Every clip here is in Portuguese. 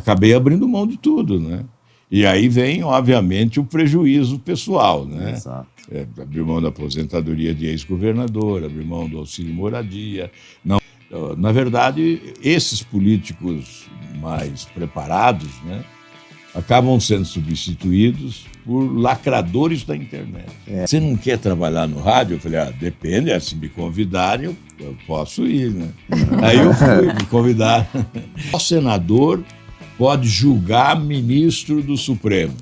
acabei abrindo mão de tudo, né? E aí vem, obviamente, o prejuízo pessoal, né? Exato. Abrir mão da aposentadoria de ex-governador, abrir mão do auxílio moradia. Não, na verdade, esses políticos mais preparados, né, acabam sendo substituídos por lacradores da internet. Você não quer trabalhar no rádio? Eu falei, depende, se me convidarem, eu posso ir, né? Aí eu fui, me convidaram. O senador pode julgar ministro do Supremo.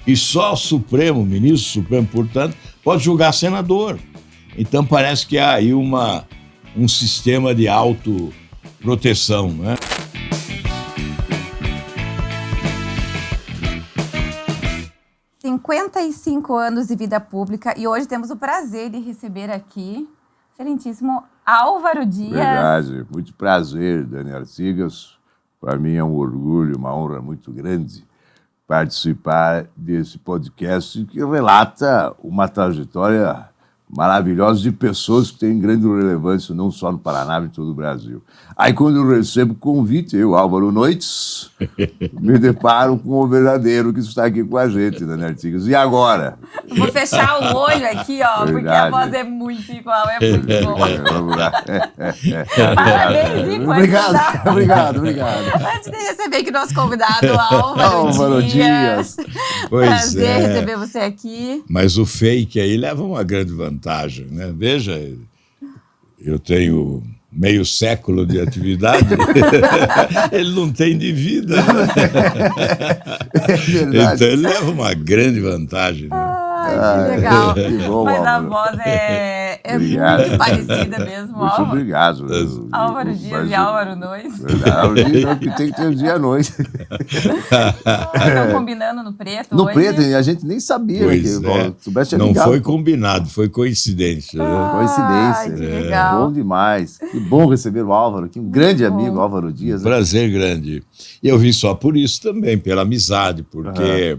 E só o Supremo, ministro do Supremo, portanto, pode julgar senador. Então parece que há aí um sistema de autoproteção, né? Tem 55 anos de vida pública e hoje temos o prazer de receber aqui o excelentíssimo Álvaro Dias. Verdade, muito prazer, Dani Artigas. Para mim é um orgulho, uma honra muito grande participar desse podcast que relata uma trajetória maravilhosa de pessoas que têm grande relevância não só no Paraná, mas em todo o Brasil. Aí quando eu recebo o convite, eu, Álvaro Noites, me deparo com o verdadeiro que está aqui com a gente, Dani Artigas. E agora? Vou fechar o olho aqui, ó, Verdade. porque a voz é muito igual, é muito bom. Vamos lá. Parabéns, Ico. Obrigado. Antes de receber aqui o nosso convidado, Álvaro Dias. Pois Prazer receber você aqui. Mas o fake aí leva uma grande vantagem, né? Veja, eu tenho meio século de atividade, ele não tem de vida, né? É verdade. Então ele leva uma grande vantagem, né? Ai, que legal. Que bom, Mas a Álvaro. voz é Obrigado. muito parecida mesmo. Muito obrigado. Álvaro Dias e Álvaro Noites. Verdade, tem que ter dia à noite. Estão combinando no preto No hoje? preto, a gente nem sabia. Pois que é. soubesse Não ligado. foi combinado, foi coincidência. Né? Coincidência. Que legal. Bom demais. Que bom receber o Álvaro, que um grande amigo, Álvaro Dias. Né? Prazer grande. E eu vim só por isso também, pela amizade, porque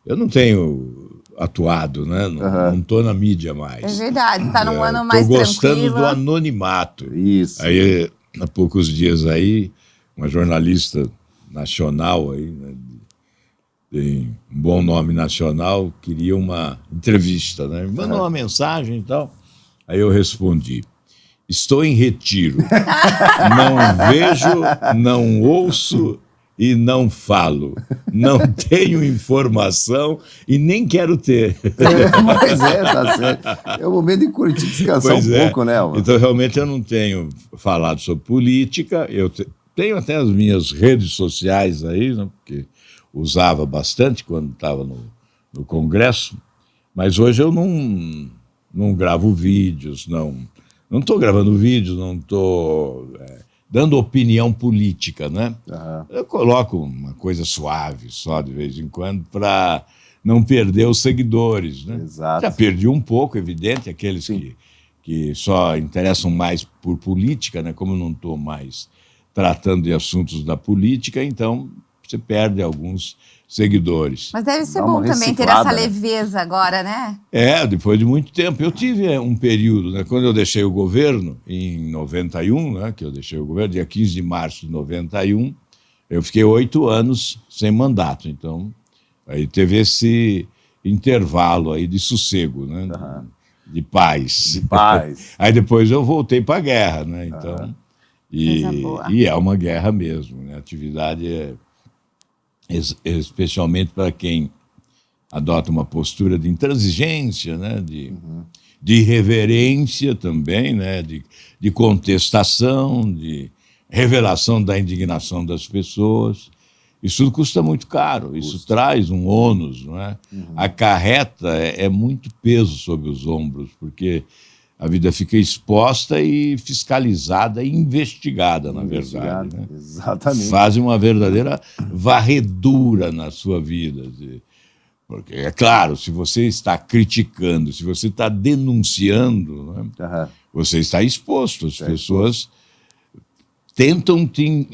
eu não tenho atuado, né? Não estou na mídia mais. É verdade, está num ano mais tranquilo. Estou gostando tranquilo. do anonimato. Isso. Aí, há poucos dias aí, uma jornalista nacional aí, né, tem um bom nome nacional, queria uma entrevista, né? Mandou uma mensagem e tal. Aí eu respondi: estou em retiro. Não vejo, não ouço e não falo. Não tenho informação e nem quero ter. Mas tá certo. É o momento de curtir, descansar Pois um pouco, né, Álvaro? Então, realmente, eu não tenho falado sobre política. Eu tenho até as minhas redes sociais aí, né, porque usava bastante quando estava no Congresso, mas hoje eu não gravo vídeos, não estou gravando vídeos, não estou dando opinião política, né? Eu coloco uma coisa suave só de vez em quando para não perder os seguidores, né? Exato. Já perdi um pouco, evidente, aqueles que só interessam mais por política, né? Como eu não estou mais tratando de assuntos da política, então você perde alguns seguidores. Mas deve ser Dá bom uma também ter reciclada, essa né? leveza agora, né? Depois de muito tempo. Eu tive um período, né, quando eu deixei o governo, em 91, né, que eu deixei o governo, dia 15 de março de 91, eu fiquei 8 anos sem mandato. Então, aí teve esse intervalo aí de sossego, né, de paz. De paz. Aí depois eu voltei para a guerra, né, então... Coisa boa. E é uma guerra mesmo, né, a atividade especialmente para quem adota uma postura de intransigência, né, de irreverência também, né, de contestação, de revelação da indignação das pessoas. Isso tudo custa muito caro, isso traz um ônus, não é? Acarreta muito peso sobre os ombros, porque a vida fica exposta e fiscalizada e investigada, na verdade. Né? Exatamente. Fazem uma verdadeira varredura na sua vida. Porque, é claro, se você está criticando, se você está denunciando, né, você está exposto. As pessoas tentam te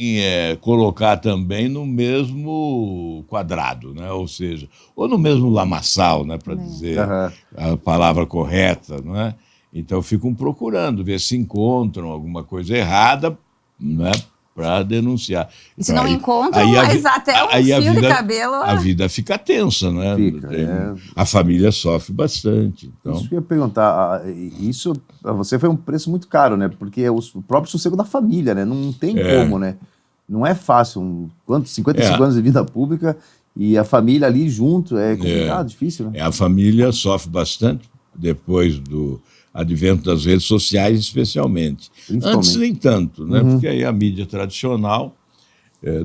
colocar também no mesmo quadrado, né? Ou seja, ou no mesmo lamaçal, né, para dizer a palavra correta, não é? Então ficam procurando ver se encontram alguma coisa errada, né, para denunciar. E se não encontram, aí mas até um fio de cabelo... A vida fica tensa, né? Fica, A família sofre bastante. Então... Isso que eu ia perguntar, isso para você foi um preço muito caro, né? Porque é o próprio sossego da família, né? Não tem como, né? Não é fácil. 55 anos de vida pública e a família ali junto, é complicado, difícil, né? A família sofre bastante depois do advento das redes sociais, especialmente. Antes nem tanto, né? Porque aí a mídia tradicional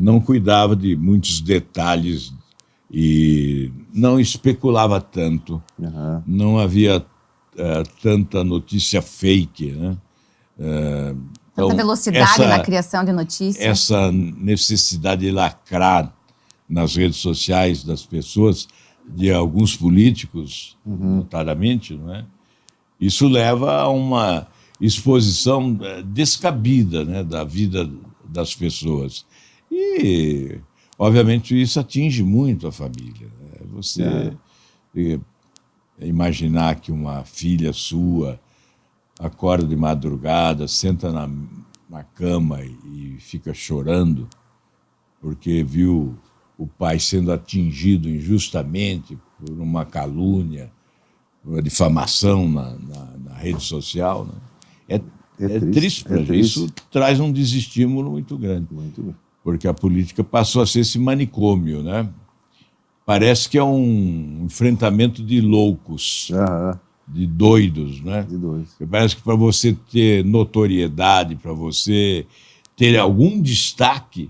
não cuidava de muitos detalhes e não especulava tanto. Não havia tanta notícia fake, né? Tanta velocidade na criação de notícias. Essa necessidade de lacrar nas redes sociais das pessoas, de alguns políticos, notadamente, não é? Isso leva a uma exposição descabida, né, da vida das pessoas. E, obviamente, isso atinge muito a família. Né? Você imaginar que uma filha sua acorda de madrugada, senta na cama e fica chorando porque viu o pai sendo atingido injustamente por uma calúnia, por uma difamação na rede social, né? É triste para a gente. Isso traz um desestímulo muito grande. Porque a política passou a ser esse manicômio, né? Parece que é um enfrentamento de loucos, de doidos, né? De doidos. Parece que para você ter notoriedade, para você ter algum destaque,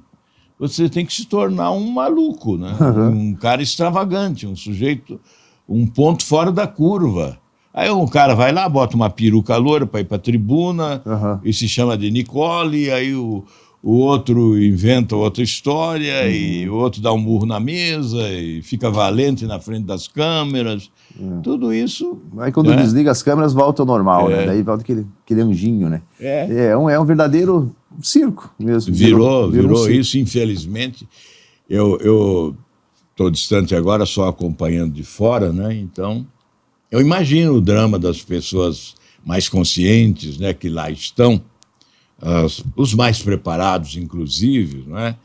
você tem que se tornar um maluco, né? Um cara extravagante, um sujeito, um ponto fora da curva. Aí um cara vai lá, bota uma peruca loura para ir para a tribuna e se chama de Nicole, aí o outro inventa outra história e o outro dá um murro na mesa e fica valente na frente das câmeras. Tudo isso... Aí quando desliga as câmeras, volta ao normal, né? Daí volta aquele anjinho, né? É um verdadeiro circo mesmo. Virou um circo. Isso, infelizmente. Eu estou distante agora, só acompanhando de fora, né? Então, eu imagino o drama das pessoas mais conscientes, né, que lá estão, os mais preparados, inclusive, né,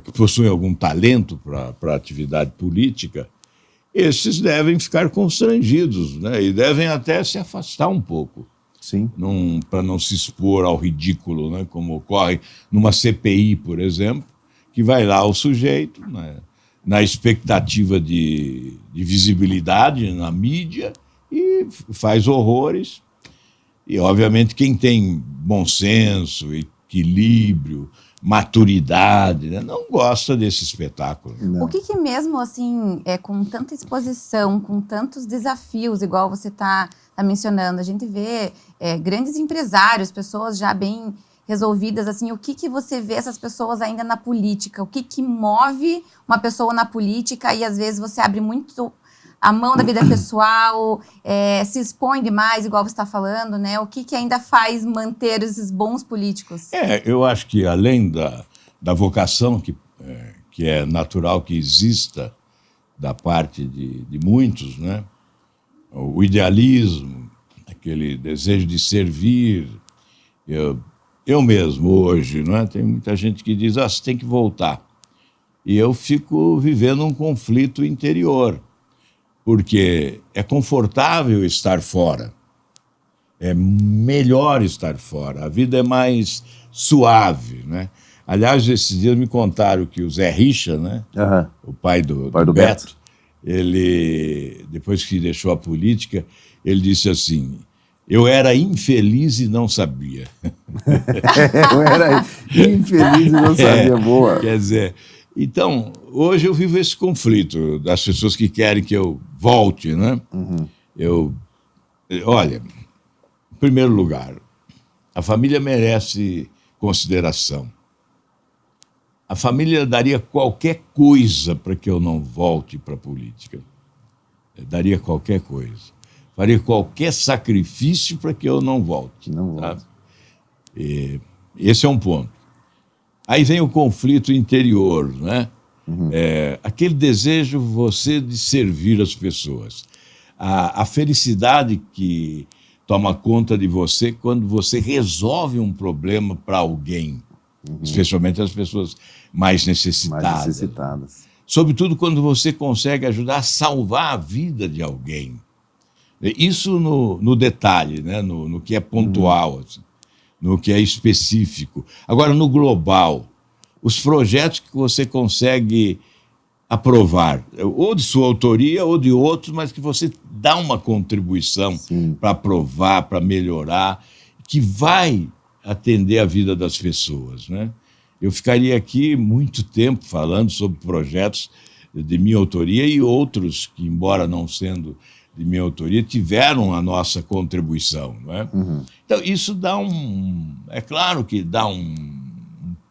que possuem algum talento para a atividade política. Esses devem ficar constrangidos, né, e devem até se afastar um pouco. Sim. Para não se expor ao ridículo, né, como ocorre numa CPI, por exemplo, que vai lá o sujeito, né, na expectativa de visibilidade na mídia e faz horrores. E, obviamente, quem tem bom senso, equilíbrio, maturidade, né, não gosta desse espetáculo. Não. O que mesmo, assim, com tanta exposição, com tantos desafios, igual você está mencionando, a gente vê grandes empresários, pessoas já bem resolvidas, assim, o que você vê essas pessoas ainda na política? O que move uma pessoa na política e, às vezes, você abre muito a mão da vida pessoal, se expõe demais, igual você está falando, né? O que ainda faz manter esses bons políticos? Eu acho que, além da vocação, que é natural que exista da parte de muitos, né? O idealismo, aquele desejo de servir. Eu mesmo, hoje, né? Tem muita gente que diz, você tem que voltar. E eu fico vivendo um conflito interior, porque é confortável estar fora, é melhor estar fora, a vida é mais suave, né? Aliás, esses dias me contaram que o Zé Richa, né? O pai do Beto, ele, depois que deixou a política, ele disse assim, eu era infeliz e não sabia. Eu era infeliz e não sabia, boa. Quer dizer, então, hoje eu vivo esse conflito das pessoas que querem que eu volte, né? Olha, em primeiro lugar, a família merece consideração. A família daria qualquer coisa para que eu não volte para a política. Daria qualquer coisa. Faria qualquer sacrifício para que eu não volte. Tá? Esse é um ponto. Aí vem o conflito interior, né? Aquele desejo você de servir as pessoas. A felicidade que toma conta de você quando você resolve um problema para alguém. especialmente as pessoas mais necessitadas. Mais necessitadas. Sobretudo quando você consegue ajudar a salvar a vida de alguém. Isso no detalhe, né? No que é pontual, assim, no que é específico. Agora, no global, os projetos que você consegue aprovar, ou de sua autoria ou de outros, mas que você dá uma contribuição para aprovar, para melhorar, que vai atender a vida das pessoas, né? Eu ficaria aqui muito tempo falando sobre projetos de minha autoria e outros que, embora não sendo de minha autoria, tiveram a nossa contribuição, não é? Então, isso dá é claro que dá um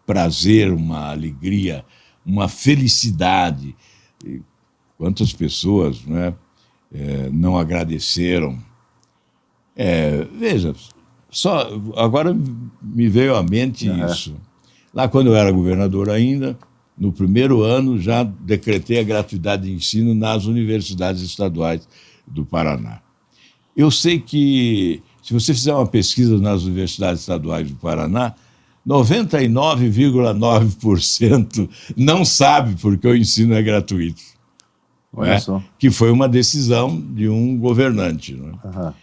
prazer, uma alegria, uma felicidade. E quantas pessoas, não é, não agradeceram? Veja, só agora me veio à mente isso. Lá, quando eu era governador ainda, no primeiro ano, já decretei a gratuidade de ensino nas universidades estaduais do Paraná. Eu sei que, se você fizer uma pesquisa nas universidades estaduais do Paraná, 99,9% não sabe porque o ensino é gratuito. Olha só. Que foi uma decisão de um governante. Não é?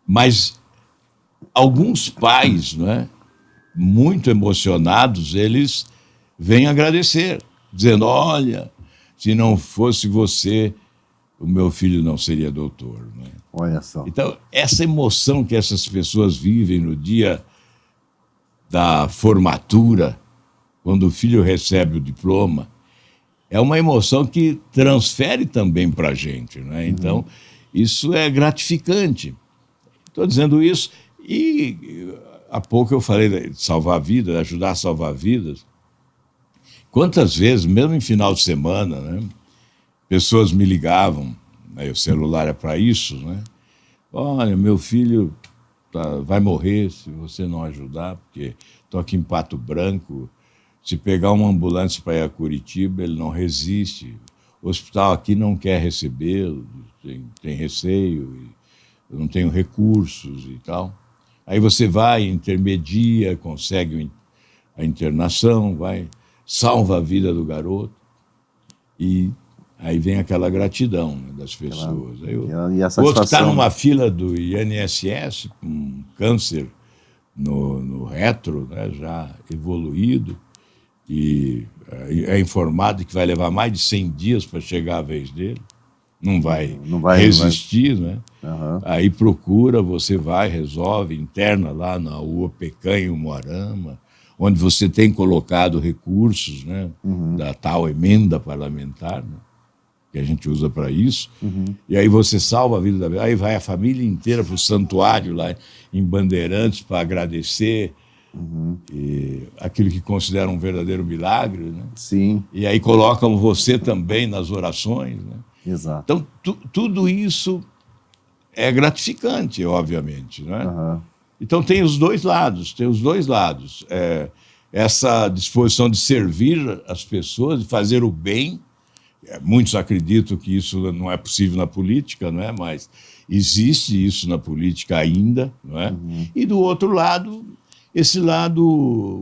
Mas alguns pais, não é, muito emocionados, eles vêm agradecer, dizendo, olha, se não fosse você, o meu filho não seria doutor. Não é? Olha só. Então, essa emoção que essas pessoas vivem no dia da formatura, quando o filho recebe o diploma, é uma emoção que transfere também para a gente. Não é? Então, isso é gratificante. Estou dizendo isso e há pouco eu falei de salvar vidas, ajudar a salvar vidas. Quantas vezes, mesmo em final de semana, né, pessoas me ligavam, né, o celular é para isso, né? Olha, meu filho vai morrer se você não ajudar, porque estou aqui em Pato Branco, se pegar uma ambulância para ir a Curitiba, ele não resiste, o hospital aqui não quer recebê-lo, tem receio, eu não tenho recursos e tal. Aí você vai, intermedia, consegue a internação, salva a vida do garoto e aí vem aquela gratidão, né, das pessoas. Aí o outro está numa fila do INSS com câncer no retro, né, já evoluído, e é informado que vai levar mais de 100 dias para chegar a vez dele. Não vai resistir, né? Aí procura, você vai, resolve, interna lá na UOPECAM em Umuarama, onde você tem colocado recursos, né, da tal emenda parlamentar, né, que a gente usa para isso, e aí você salva a vida da... Aí vai a família inteira para o santuário lá em Bandeirantes para agradecer e aquilo que considera um verdadeiro milagre, né? Sim. E aí colocam você também nas orações, né? Exato. Então, tudo isso é gratificante, obviamente, né? Então, tem os dois lados. Essa disposição de servir as pessoas, de fazer o bem. Muitos acreditam que isso não é possível na política, não é? Mas existe isso na política ainda, não é? E, do outro lado, esse lado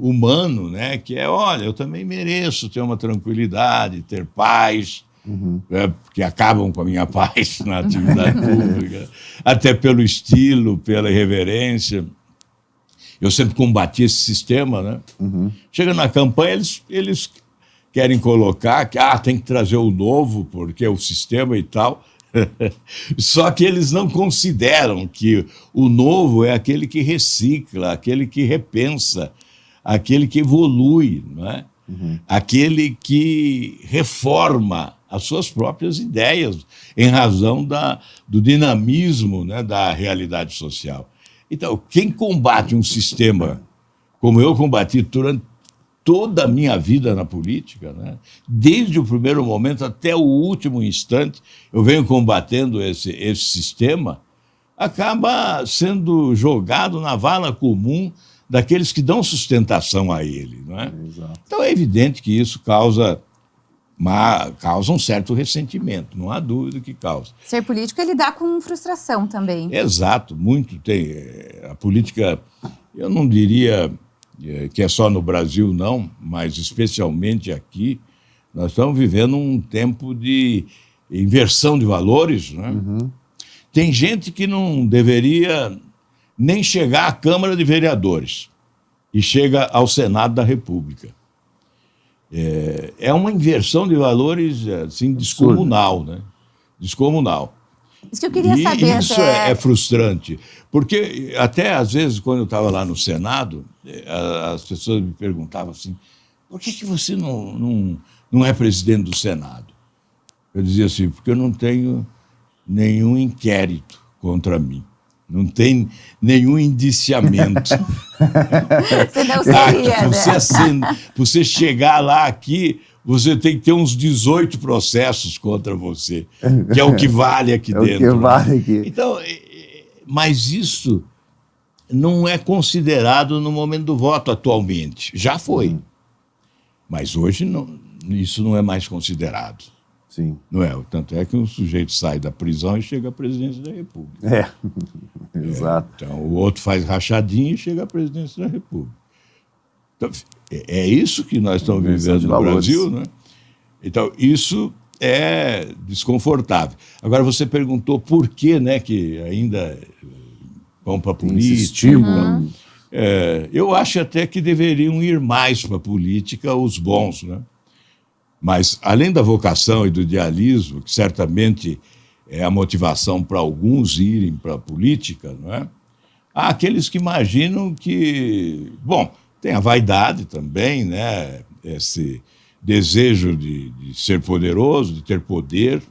humano, né? Que é, olha, eu também mereço ter uma tranquilidade, ter paz, que acabam com a minha paz na atividade pública, até pelo estilo, pela irreverência. Eu sempre combati esse sistema, né? Chega na campanha, eles querem colocar que tem que trazer o novo, porque é o sistema e tal. Só que eles não consideram que o novo é aquele que recicla, aquele que repensa, aquele que evolui, não é? Aquele que reforma as suas próprias ideias em razão do dinamismo, né, da realidade social. Então, quem combate um sistema como eu combati durante toda a minha vida na política, né, desde o primeiro momento até o último instante, eu venho combatendo esse sistema, acaba sendo jogado na vala comum daqueles que dão sustentação a ele. Não é? Exato. Então é evidente que isso causa um certo ressentimento, não há dúvida que causa. Ser político é lidar com frustração também. Exato, muito tem. A política, eu não diria que é só no Brasil não, mas especialmente aqui, nós estamos vivendo um tempo de inversão de valores, né? Tem gente que não deveria nem chegar à Câmara de Vereadores e chega ao Senado da República. É uma inversão de valores assim, descomunal, né? Descomunal. Isso que eu queria saber. Isso é frustrante, porque até às vezes, quando eu estava lá no Senado, as pessoas me perguntavam assim, por que você não é presidente do Senado? Eu dizia assim, porque eu não tenho nenhum inquérito contra mim. Não tem nenhum indiciamento. Você não seria, né? Você chegar lá aqui, você tem que ter uns 18 processos contra você, que é o que vale aqui dentro. É o que vale aqui. Então, mas isso não é considerado no momento do voto atualmente. Já foi. Mas hoje isso não é mais considerado. Sim. Não é? Tanto é que um sujeito sai da prisão e chega à presidência da República. Exato. Então, o outro faz rachadinha e chega à presidência da República. Então, é isso que nós estamos vivendo no Brasil, né? Então, isso é desconfortável. Agora, você perguntou por que, né, que ainda vão para a política. Eu acho até que deveriam ir mais para a política os bons, né? Mas, além da vocação e do idealismo, que certamente é a motivação para alguns irem para a política, não é? Há aqueles que imaginam que, bom, tem a vaidade também, né? Esse desejo de ser poderoso, de ter poder.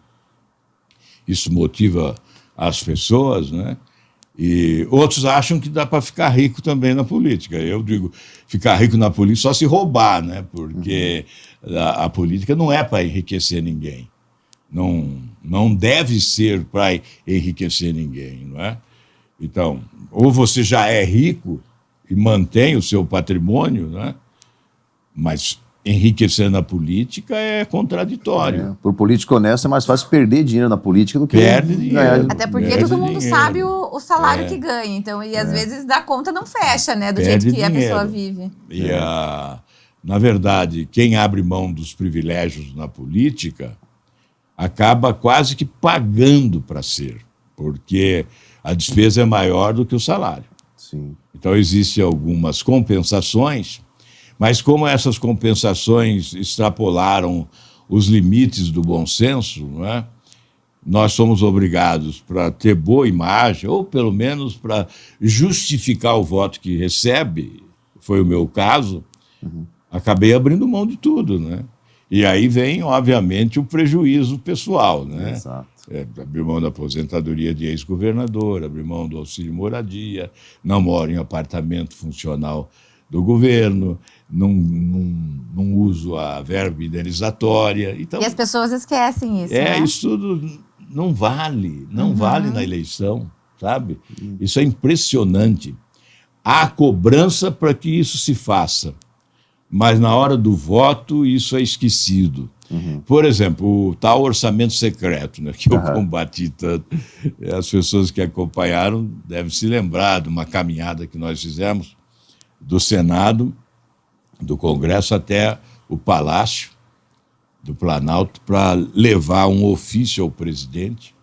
Isso motiva as pessoas, né? E outros acham que dá para ficar rico também na política. Eu digo, ficar rico na política só se roubar, né? Porque a política não é para enriquecer ninguém. Não deve ser para enriquecer ninguém, não é? Então, ou você já é rico e mantém o seu patrimônio, né? Mas enriquecer na política é contraditório. Por político honesto é mais fácil perder dinheiro na política do que perde dinheiro. Até porque todo mundo sabe o salário que ganha. Então, e às vezes da conta não fecha, né? Do jeito que a pessoa vive. E na verdade, quem abre mão dos privilégios na política acaba quase que pagando para ser, porque a despesa é maior do que o salário. Sim. Então, existem algumas compensações, mas como essas compensações extrapolaram os limites do bom senso, não é? Nós somos obrigados, para ter boa imagem, ou pelo menos para justificar o voto que recebe, foi o meu caso, acabei abrindo mão de tudo, né? E aí vem, obviamente, o prejuízo pessoal, né? Exato. Abrir mão da aposentadoria de ex-governador, abrir mão do auxílio moradia, não moro em apartamento funcional do governo, não uso a verba indenizatória. Então, e as pessoas esquecem isso, né? Isso tudo não vale na eleição, sabe? Isso é impressionante. Há cobrança para que isso se faça, mas na hora do voto isso é esquecido. Por exemplo, o tal orçamento secreto, né, que eu combati tanto. As pessoas que acompanharam devem se lembrar de uma caminhada que nós fizemos do Senado, do Congresso até o Palácio do Planalto para levar um ofício ao presidente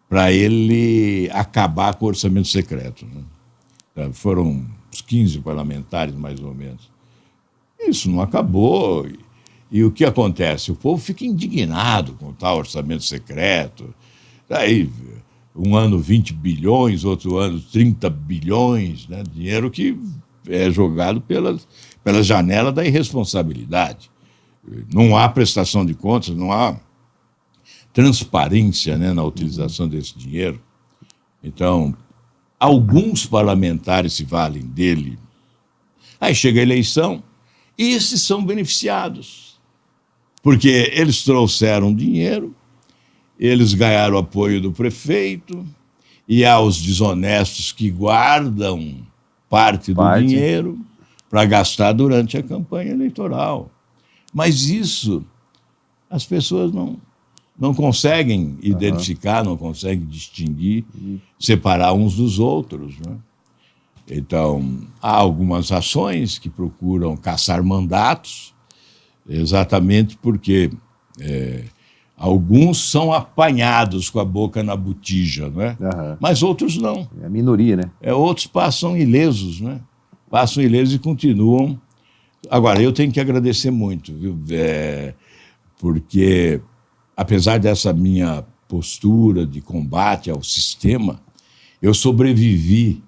para ele acabar com o orçamento secreto, né? Foram uns 15 parlamentares, mais ou menos. Isso não acabou. E o que acontece? O povo fica indignado com o tal orçamento secreto. Daí, um ano 20 bilhões, outro ano 30 bilhões, né? Dinheiro que é jogado pela janela da irresponsabilidade. Não há prestação de contas, não há transparência, né, na utilização desse dinheiro. Então, alguns parlamentares se valem dele. Aí chega a eleição e esses são beneficiados, porque eles trouxeram dinheiro, eles ganharam o apoio do prefeito, e há os desonestos que guardam parte do dinheiro para gastar durante a campanha eleitoral. Mas isso as pessoas não conseguem identificar, não conseguem distinguir, separar uns dos outros, né? Então, há algumas ações que procuram caçar mandatos, exatamente porque alguns são apanhados com a boca na botija, não é? Aham. Mas outros não. É a minoria, né? Outros passam ilesos, né? Passam ilesos e continuam. Agora, eu tenho que agradecer muito, viu? Porque, apesar dessa minha postura de combate ao sistema, eu sobrevivi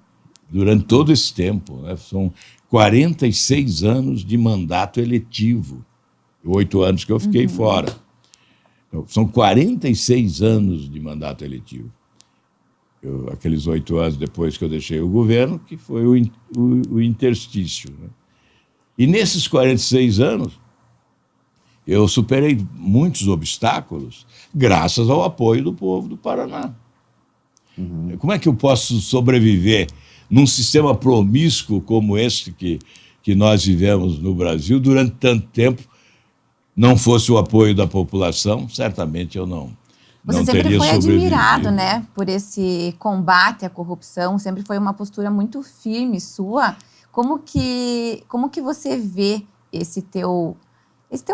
durante todo esse tempo, né? São 46 anos de mandato eletivo, 8 anos que eu fiquei fora. Então, são 46 anos de mandato eletivo. Aqueles 8 anos depois que eu deixei o governo, que foi o interstício, né? E nesses 46 anos, eu superei muitos obstáculos graças ao apoio do povo do Paraná. Como é que eu posso sobreviver num sistema promíscuo como esse que nós vivemos no Brasil durante tanto tempo? Não fosse o apoio da população, certamente eu não Você não sempre teria foi sobrevivido. admirado, né, por esse combate à corrupção, sempre foi uma postura muito firme sua. Como que você vê esse teu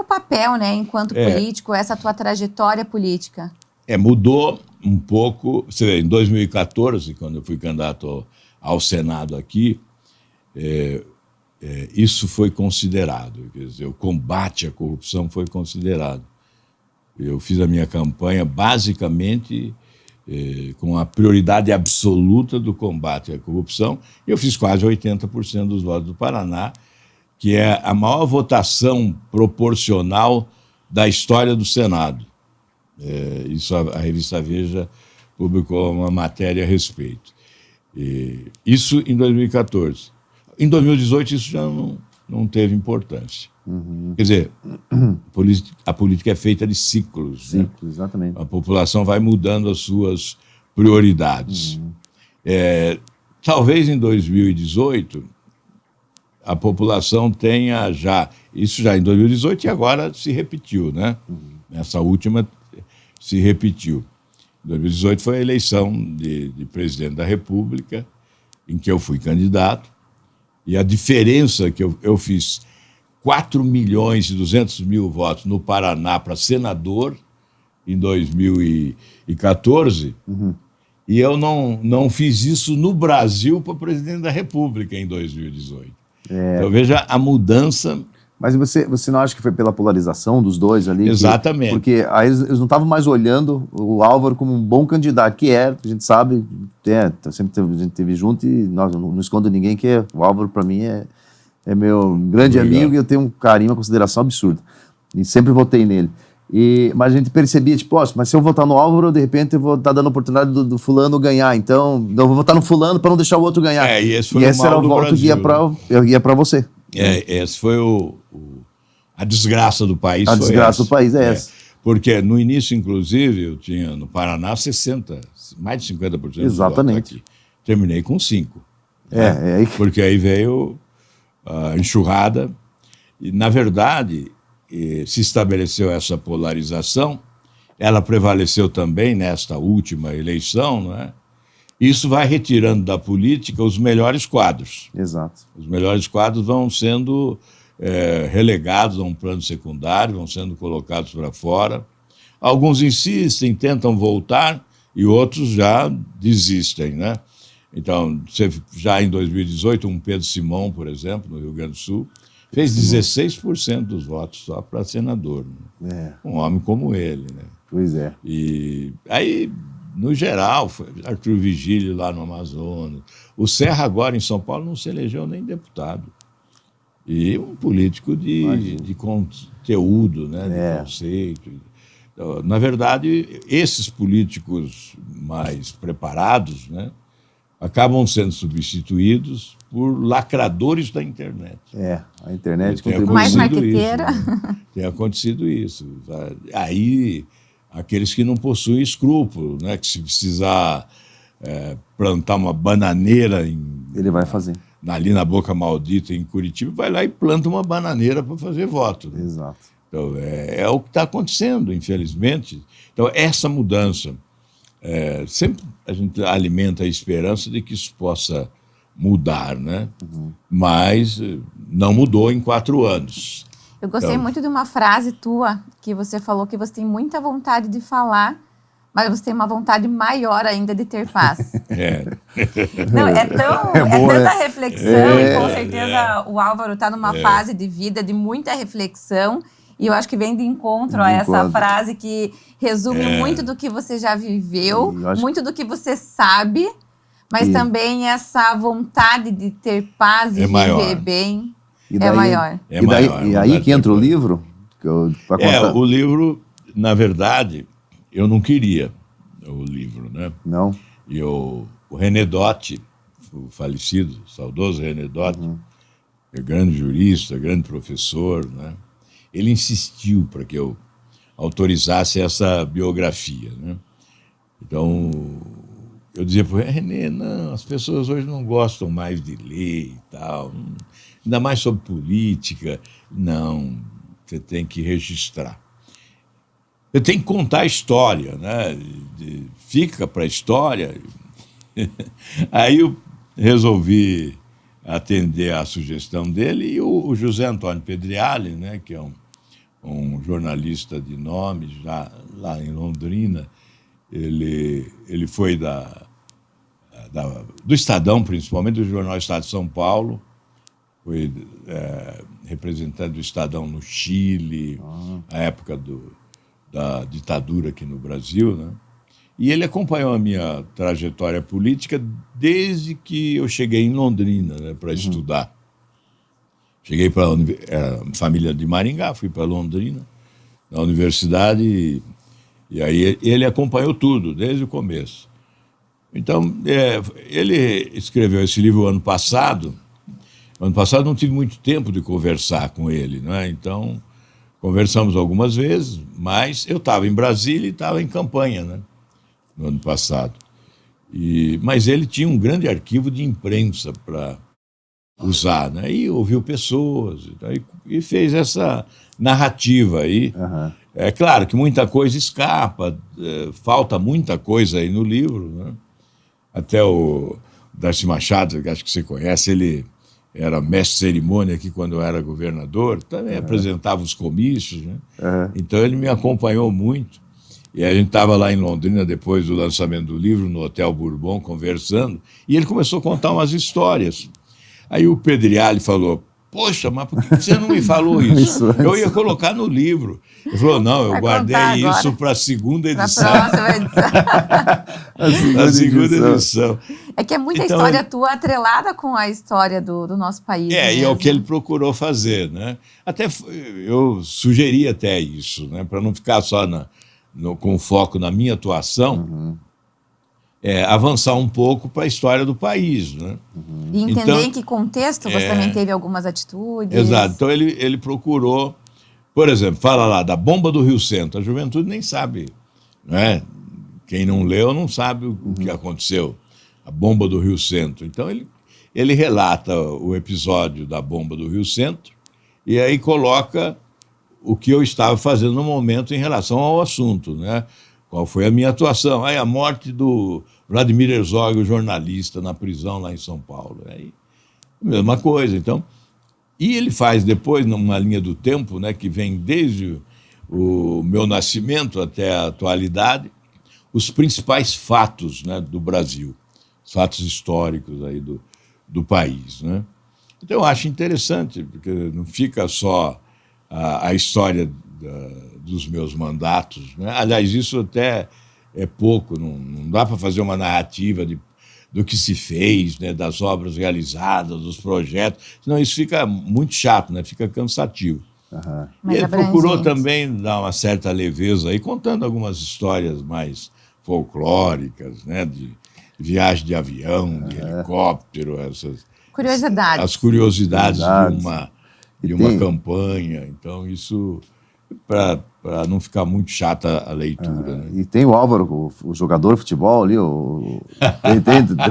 papel, né, enquanto político, essa tua trajetória política? Mudou um pouco. Você vê, em 2014, quando eu fui candidato ao Senado aqui, isso foi considerado, quer dizer, o combate à corrupção foi considerado. Eu fiz a minha campanha basicamente com a prioridade absoluta do combate à corrupção. Eu fiz quase 80% dos votos do Paraná, que é a maior votação proporcional da história do Senado. Isso a revista Veja publicou uma matéria a respeito. Isso em 2014. Em 2018 isso já não teve importância. Quer dizer, a política é feita de ciclos. Né? Exatamente. A população vai mudando as suas prioridades. Talvez em 2018 a população tenha isso já em 2018 e agora se repetiu, né? Essa última se repetiu. 2018 foi a eleição de presidente da República, em que eu fui candidato, e a diferença que eu fiz 4.200.000 votos no Paraná para senador em 2014, e eu não fiz isso no Brasil para presidente da República em 2018. Então veja a mudança. Mas você não acha que foi pela polarização dos dois ali? Exatamente. Porque aí eles não estavam mais olhando o Álvaro como um bom candidato, que a gente sabe, sempre a gente teve junto e nós não escondo ninguém que o Álvaro, para mim, é meu grande amigo e eu tenho um carinho, uma consideração absurda. E sempre votei nele. Mas a gente percebia, tipo, mas se eu votar no Álvaro, de repente eu vou estar dando a oportunidade do fulano ganhar. Então, eu vou votar no fulano para não deixar o outro ganhar. E esse era o voto que ia para você. Esse foi a desgraça do país. A desgraça do país é essa. Porque no início, inclusive, eu tinha no Paraná mais de 50% dos votos aqui. Terminei com 5%. Porque aí veio a enxurrada. E, na verdade, se estabeleceu essa polarização. Ela prevaleceu também nesta última eleição, não é? Isso vai retirando da política os melhores quadros. Exato. Os melhores quadros vão sendo relegados a um plano secundário, vão sendo colocados para fora. Alguns insistem, tentam voltar e outros já desistem, né? Então, já em 2018, um Pedro Simão, por exemplo, no Rio Grande do Sul, fez 16% dos votos só para senador. Né? Um homem como ele, né? Pois é. E aí, no geral, foi Arthur Vigílio lá no Amazonas. O Serra agora em São Paulo não se elegeu nem deputado. E um político de conteúdo, né, de conceito. Então, na verdade, esses políticos mais preparados, né, acabam sendo substituídos por lacradores da internet. A internet contribui. Mais marqueteira. Tem acontecido isso. Aí, aqueles que não possuem escrúpulo, né, que se precisar plantar uma bananeira ele vai fazer. Ali na Boca Maldita, em Curitiba, vai lá e planta uma bananeira para fazer voto. Né? Exato. Então, é o que está acontecendo, infelizmente. Então, essa mudança, sempre a gente alimenta a esperança de que isso possa mudar, né? Mas não mudou em 4 anos. Eu gostei Então, muito de uma frase tua, que você falou que você tem muita vontade de falar, mas você tem uma vontade maior ainda de ter paz. Não, é boa, tanta né? reflexão, e com certeza o Álvaro está numa fase de vida de muita reflexão, e eu acho que vem de encontro a essa frase que resume muito do que você já viveu, muito do que você sabe, mas também essa vontade de ter paz e viver bem é maior. E aí que entra o livro? O livro, na verdade, eu não queria o livro, né? Não. E o René Dotti, o falecido, saudoso René Dotti, grande jurista, grande professor, né? Ele insistiu para que eu autorizasse essa biografia, né? Então, eu dizia para ele, René, não, as pessoas hoje não gostam mais de ler e tal, ainda mais sobre política. Não, você tem que registrar. Eu tenho que contar a história, né? Fica para a história. Aí eu resolvi atender à sugestão dele e o José Antônio Pedreali, né, que é um jornalista de nome, já lá em Londrina, ele foi do Estadão, principalmente, do jornal Estado de São Paulo, foi representante do Estadão no Chile, na época da ditadura aqui no Brasil, né? E ele acompanhou a minha trajetória política desde que eu cheguei em Londrina, né, para estudar. Cheguei para a família de Maringá, fui para Londrina, na universidade, e aí ele acompanhou tudo, desde o começo. Então, ele escreveu esse livro ano passado. Ano passado não tive muito tempo de conversar com ele, né? Então, conversamos algumas vezes, mas eu estava em Brasília e estava em campanha, né, no ano passado. Mas ele tinha um grande arquivo de imprensa para usar, né? E ouviu pessoas e fez essa narrativa aí. É claro que muita coisa escapa, falta muita coisa aí no livro, né? Até o Darcy Machado, que acho que você conhece, ele era mestre de cerimônia aqui quando eu era governador, também apresentava os comícios, né? Então ele me acompanhou muito. E a gente estava lá em Londrina, depois do lançamento do livro, no Hotel Bourbon, conversando, e ele começou a contar umas histórias. Aí o Pedreali falou, poxa, mas por que você não me falou isso? Eu ia colocar no livro. Ele falou, não, eu guardei isso para a segunda edição. Para a próxima edição. A segunda edição. É que é muita história tua atrelada com a história do nosso país. E é o que ele procurou fazer, né? Até eu sugeri até isso, né? Para não ficar só com foco na minha atuação, avançar um pouco para a história do país, né? E entender em que contexto você também teve algumas atitudes. Exato. Então ele procurou, por exemplo, fala lá da bomba do Rio Centro. A juventude nem sabe, né? Quem não leu não sabe o que aconteceu. A bomba do Rio Centro. Então ele relata o episódio da bomba do Rio Centro e aí coloca o que eu estava fazendo no momento em relação ao assunto, né? Qual foi a minha atuação? Aí a morte do Vladimir Herzog, o jornalista, na prisão lá em São Paulo. Aí, mesma coisa. Então, e ele faz depois, numa linha do tempo, né, que vem desde o meu nascimento até a atualidade, os principais fatos, né, do Brasil, os fatos históricos aí do país, né? Então eu acho interessante, porque não fica só a história dos meus mandatos, né? Aliás, isso até é pouco, não dá para fazer uma narrativa do que se fez, né, das obras realizadas, dos projetos, senão isso fica muito chato, né? Fica cansativo. E ele procurou também dar uma certa leveza aí, contando algumas histórias mais folclóricas, né, de viagem de avião, de helicóptero, essas curiosidades. As curiosidades de uma campanha. Então, isso para não ficar muito chata a leitura. Né? E tem o Álvaro, o jogador de futebol ali,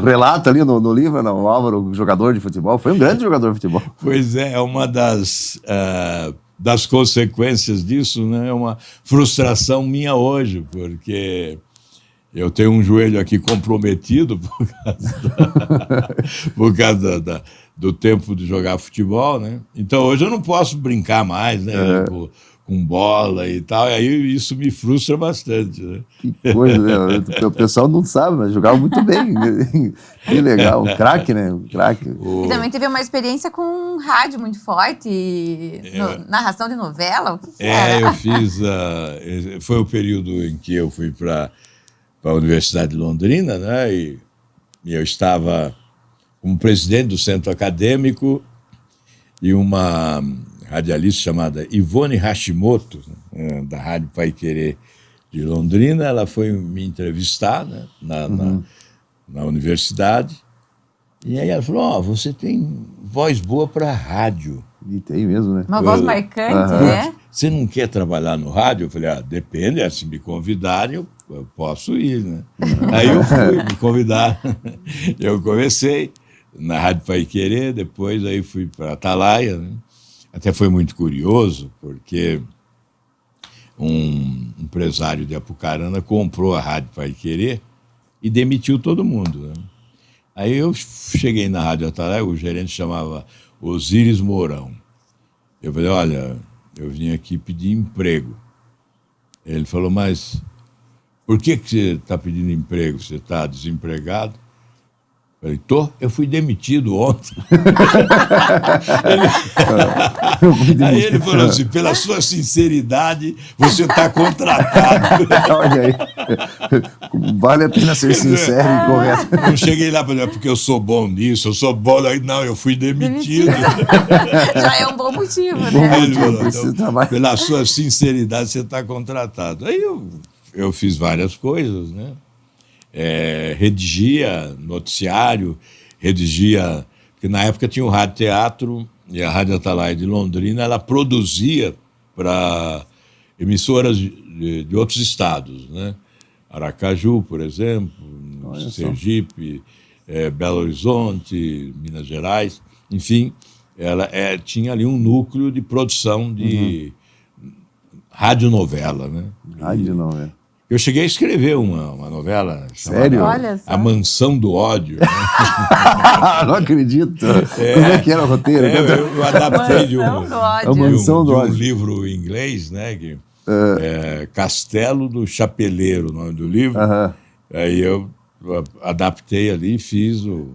relata ali no livro, não, o Álvaro, o jogador de futebol, foi um grande jogador de futebol. Pois é uma das consequências disso, né, é uma frustração minha hoje, porque Eu tenho um joelho aqui comprometido por causa do tempo de jogar futebol, né? Então hoje eu não posso brincar mais, né? Com bola e tal, e aí isso me frustra bastante, né? Que coisa, né? O pessoal não sabe, mas jogava muito bem. Que legal, um craque, né? Um craque. E também teve uma experiência com um rádio muito forte, narração de novela, o que era? Eu fiz, foi o período em que eu fui para a Universidade de Londrina, né? E eu estava como presidente do centro acadêmico e uma radialista chamada Ivone Hashimoto, né, da Rádio Paiquerê de Londrina, ela foi me entrevistar, né, na universidade, e aí ela falou, você tem voz boa para rádio. E tem mesmo, né? Uma voz marcante, né? Você não quer trabalhar no rádio? Eu falei, depende, se me convidarem, eu posso ir, né? Aí eu fui, me convidaram, eu comecei na Rádio Paiquerê, depois aí fui para Atalaia, né? Até foi muito curioso, porque um empresário de Apucarana comprou a Rádio Paiquerê e demitiu todo mundo, né? Aí eu cheguei na Rádio Atalaia, o gerente chamava Osíris Mourão. Eu falei, olha, eu vim aqui pedir emprego. Ele falou, mas por que você está pedindo emprego? Você está desempregado? Eu falei, eu fui demitido ontem. Aí ele falou assim, pela sua sinceridade, você está contratado. Olha aí. Vale a pena ser sincero e correto. Eu cheguei lá para dizer, porque eu sou bom nisso, eu sou bom... Não, eu fui demitido. Já é um bom motivo, né? Aí ele falou, então, pela sua sinceridade, você está contratado. Aí eu fiz várias coisas, né? Redigia noticiário, porque na época tinha o Rádio Teatro e a Rádio Atalaia de Londrina, ela produzia para emissoras de outros estados, né? Aracaju, por exemplo, Sergipe, Belo Horizonte, Minas Gerais, enfim, ela tinha ali um núcleo de produção de radionovela, né? Radionovela. Eu cheguei a escrever uma novela Sério? chamada A Mansão do Ódio. Né? Não acredito. Como é que era o roteiro? Eu adaptei de um Ódio. livro em inglês, né? Castelo do Chapeleiro, o nome do livro. Aí eu adaptei ali e fiz o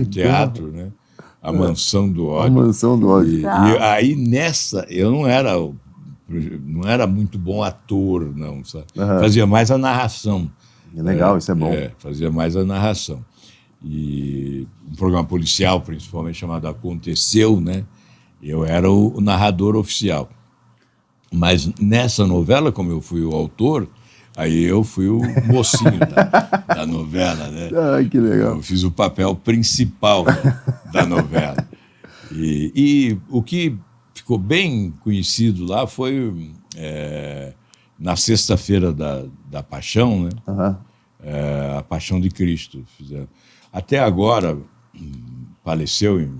teatro, né? A Mansão do Ódio. A Mansão do Ódio. E aí nessa, eu não era muito bom ator, não, sabe? Fazia mais a narração. Legal, isso é bom. Fazia mais a narração. E um programa policial, principalmente, chamado Aconteceu, né? Eu era o narrador oficial. Mas nessa novela, como eu fui o autor, aí eu fui o mocinho da novela, né? Ai, que legal. Eu fiz o papel principal da novela. E o que ficou bem conhecido lá foi na sexta-feira da Paixão, né? A Paixão de Cristo. Até agora,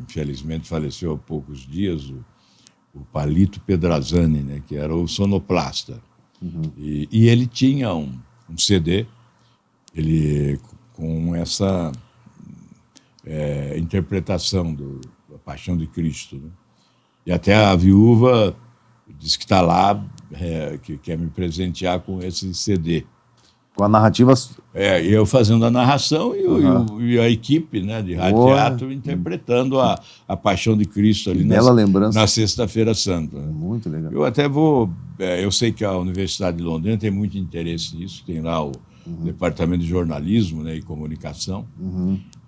infelizmente faleceu há poucos dias, o Palito Pedrazani, né? Que era o sonoplasta. E ele tinha um CD com essa interpretação da Paixão de Cristo, né? E até a viúva disse que está lá, que quer me presentear com esse CD. Com a narrativa... eu fazendo a narração e a equipe, né, de rádio teatro interpretando a Paixão de Cristo ali na Sexta-feira Santa. Né? Muito legal. Eu até eu sei que a Universidade de Londrina tem muito interesse nisso, tem lá o Departamento de Jornalismo, né, e Comunicação,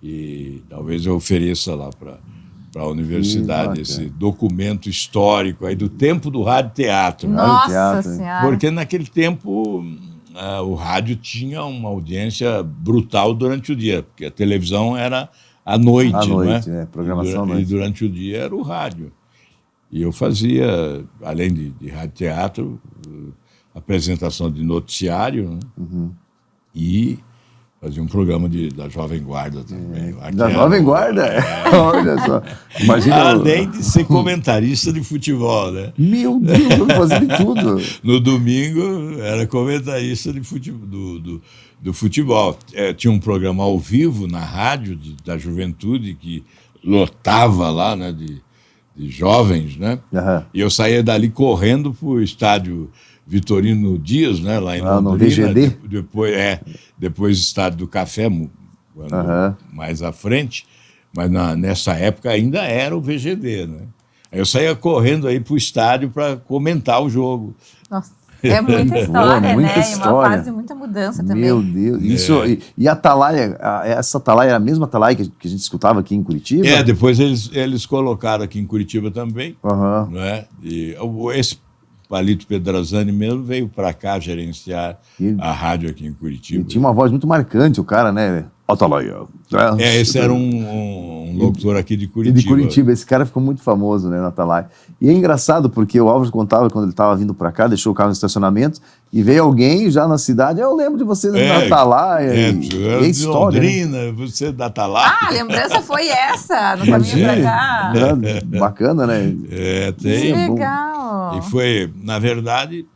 e talvez eu ofereça lá para a universidade esse documento histórico aí do tempo do rádio teatro. Nossa Senhora! Porque naquele tempo o rádio tinha uma audiência brutal durante o dia, porque a televisão era à noite, não é? Programação à noite. E durante o dia era o rádio. E eu fazia, além de rádio teatro, apresentação de noticiário, né? E Fazia um programa da Jovem Guarda também. Da Jovem Guarda? Olha só. Imagina. Além de ser comentarista de futebol, né? Meu Deus, eu fazia de tudo. No domingo era comentarista do futebol. Tinha um programa ao vivo na rádio da Juventude que lotava lá, né, de jovens, né? Uhum. E eu saía dali correndo para o estádio Vitorino Dias, né, lá em Londrina. No VGD? Depois o estádio do Café, mais à frente. Mas nessa época ainda era o VGD, né? Aí eu saía correndo aí para o estádio para comentar o jogo. Nossa, é muita história, muita né? história. E uma fase de muita mudança também. Meu Deus. Isso, e a Atalaia, essa Atalaia era a mesma Atalaia que a gente escutava aqui em Curitiba? Depois eles colocaram aqui em Curitiba também. Uhum. Né? E esse Palito Pedrazani mesmo veio para cá gerenciar a rádio aqui em Curitiba. E tinha uma voz muito marcante, o cara, né? Atalaia. Esse era um locutor aqui de Curitiba. De Curitiba, esse cara ficou muito famoso, né, na Atalaia. E é engraçado porque o Álvaro contava quando ele estava vindo para cá, deixou o carro no estacionamento e veio alguém já na cidade. Eu lembro de você na Atalaia. De história, Londrina, né? Você da Atalaia. A lembrança foi essa, no caminho para cá. Bacana, né? Que legal. E foi, na verdade,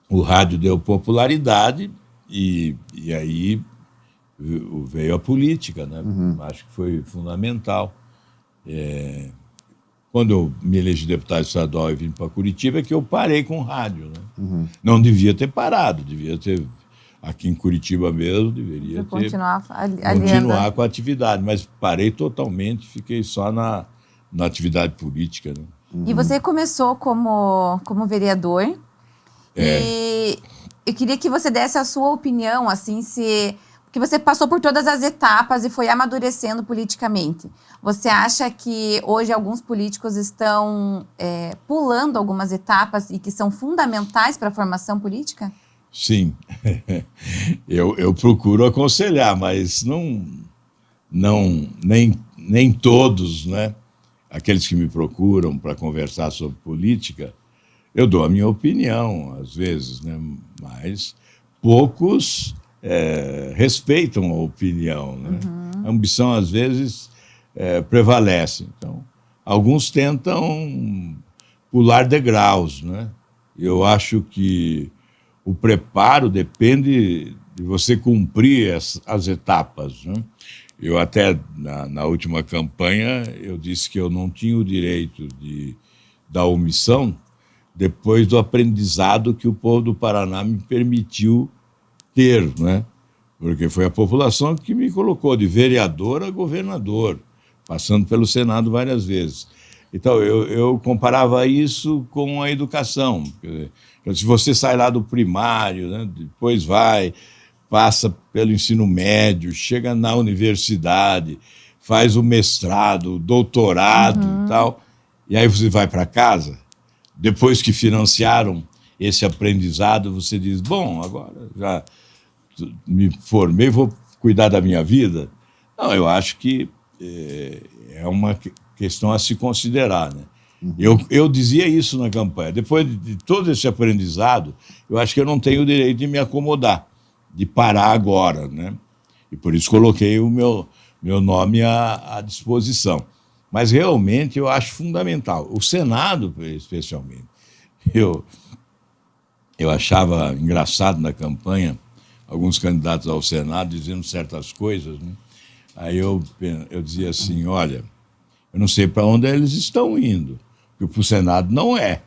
o rádio deu popularidade e aí veio a política, né? Acho que foi fundamental. Quando eu me elegi deputado estadual e vim para Curitiba, é que eu parei com o rádio, né? Não devia ter parado, devia ter, aqui em Curitiba mesmo, deveria ter continuar com a atividade, mas parei totalmente, fiquei só na atividade política, né? E você começou como vereador, e eu queria que você desse a sua opinião, assim, que você passou por todas as etapas e foi amadurecendo politicamente. Você acha que hoje alguns políticos estão pulando algumas etapas e que são fundamentais para a formação política? Sim. Eu procuro aconselhar, mas nem todos, né? Aqueles que me procuram para conversar sobre política, eu dou a minha opinião, às vezes, né? Mas poucos respeitam a opinião, né? A ambição, às vezes, prevalece. Então, alguns tentam pular degraus, né? Eu acho que o preparo depende de você cumprir as etapas, né? Eu até, na última campanha, eu disse que eu não tinha o direito da omissão depois do aprendizado que o povo do Paraná me permitiu ter, né? Porque foi a população que me colocou de vereador a governador, passando pelo Senado várias vezes. Então, eu comparava isso com a educação. Se você sai lá do primário, né, depois passa pelo ensino médio, chega na universidade, faz o mestrado, o doutorado e tal, e aí você vai para casa, depois que financiaram esse aprendizado, você diz, bom, agora já me formei, vou cuidar da minha vida. Não, eu acho que é uma questão a se considerar, né? Eu dizia isso na campanha. Depois de todo esse aprendizado, eu acho que eu não tenho o direito de me acomodar, de parar agora, né? E por isso coloquei o meu nome à disposição. Mas realmente eu acho fundamental. O Senado, especialmente. Eu achava engraçado na campanha alguns candidatos ao Senado dizendo certas coisas, né? Aí eu dizia assim, olha, eu não sei para onde eles estão indo, porque para o Senado não é.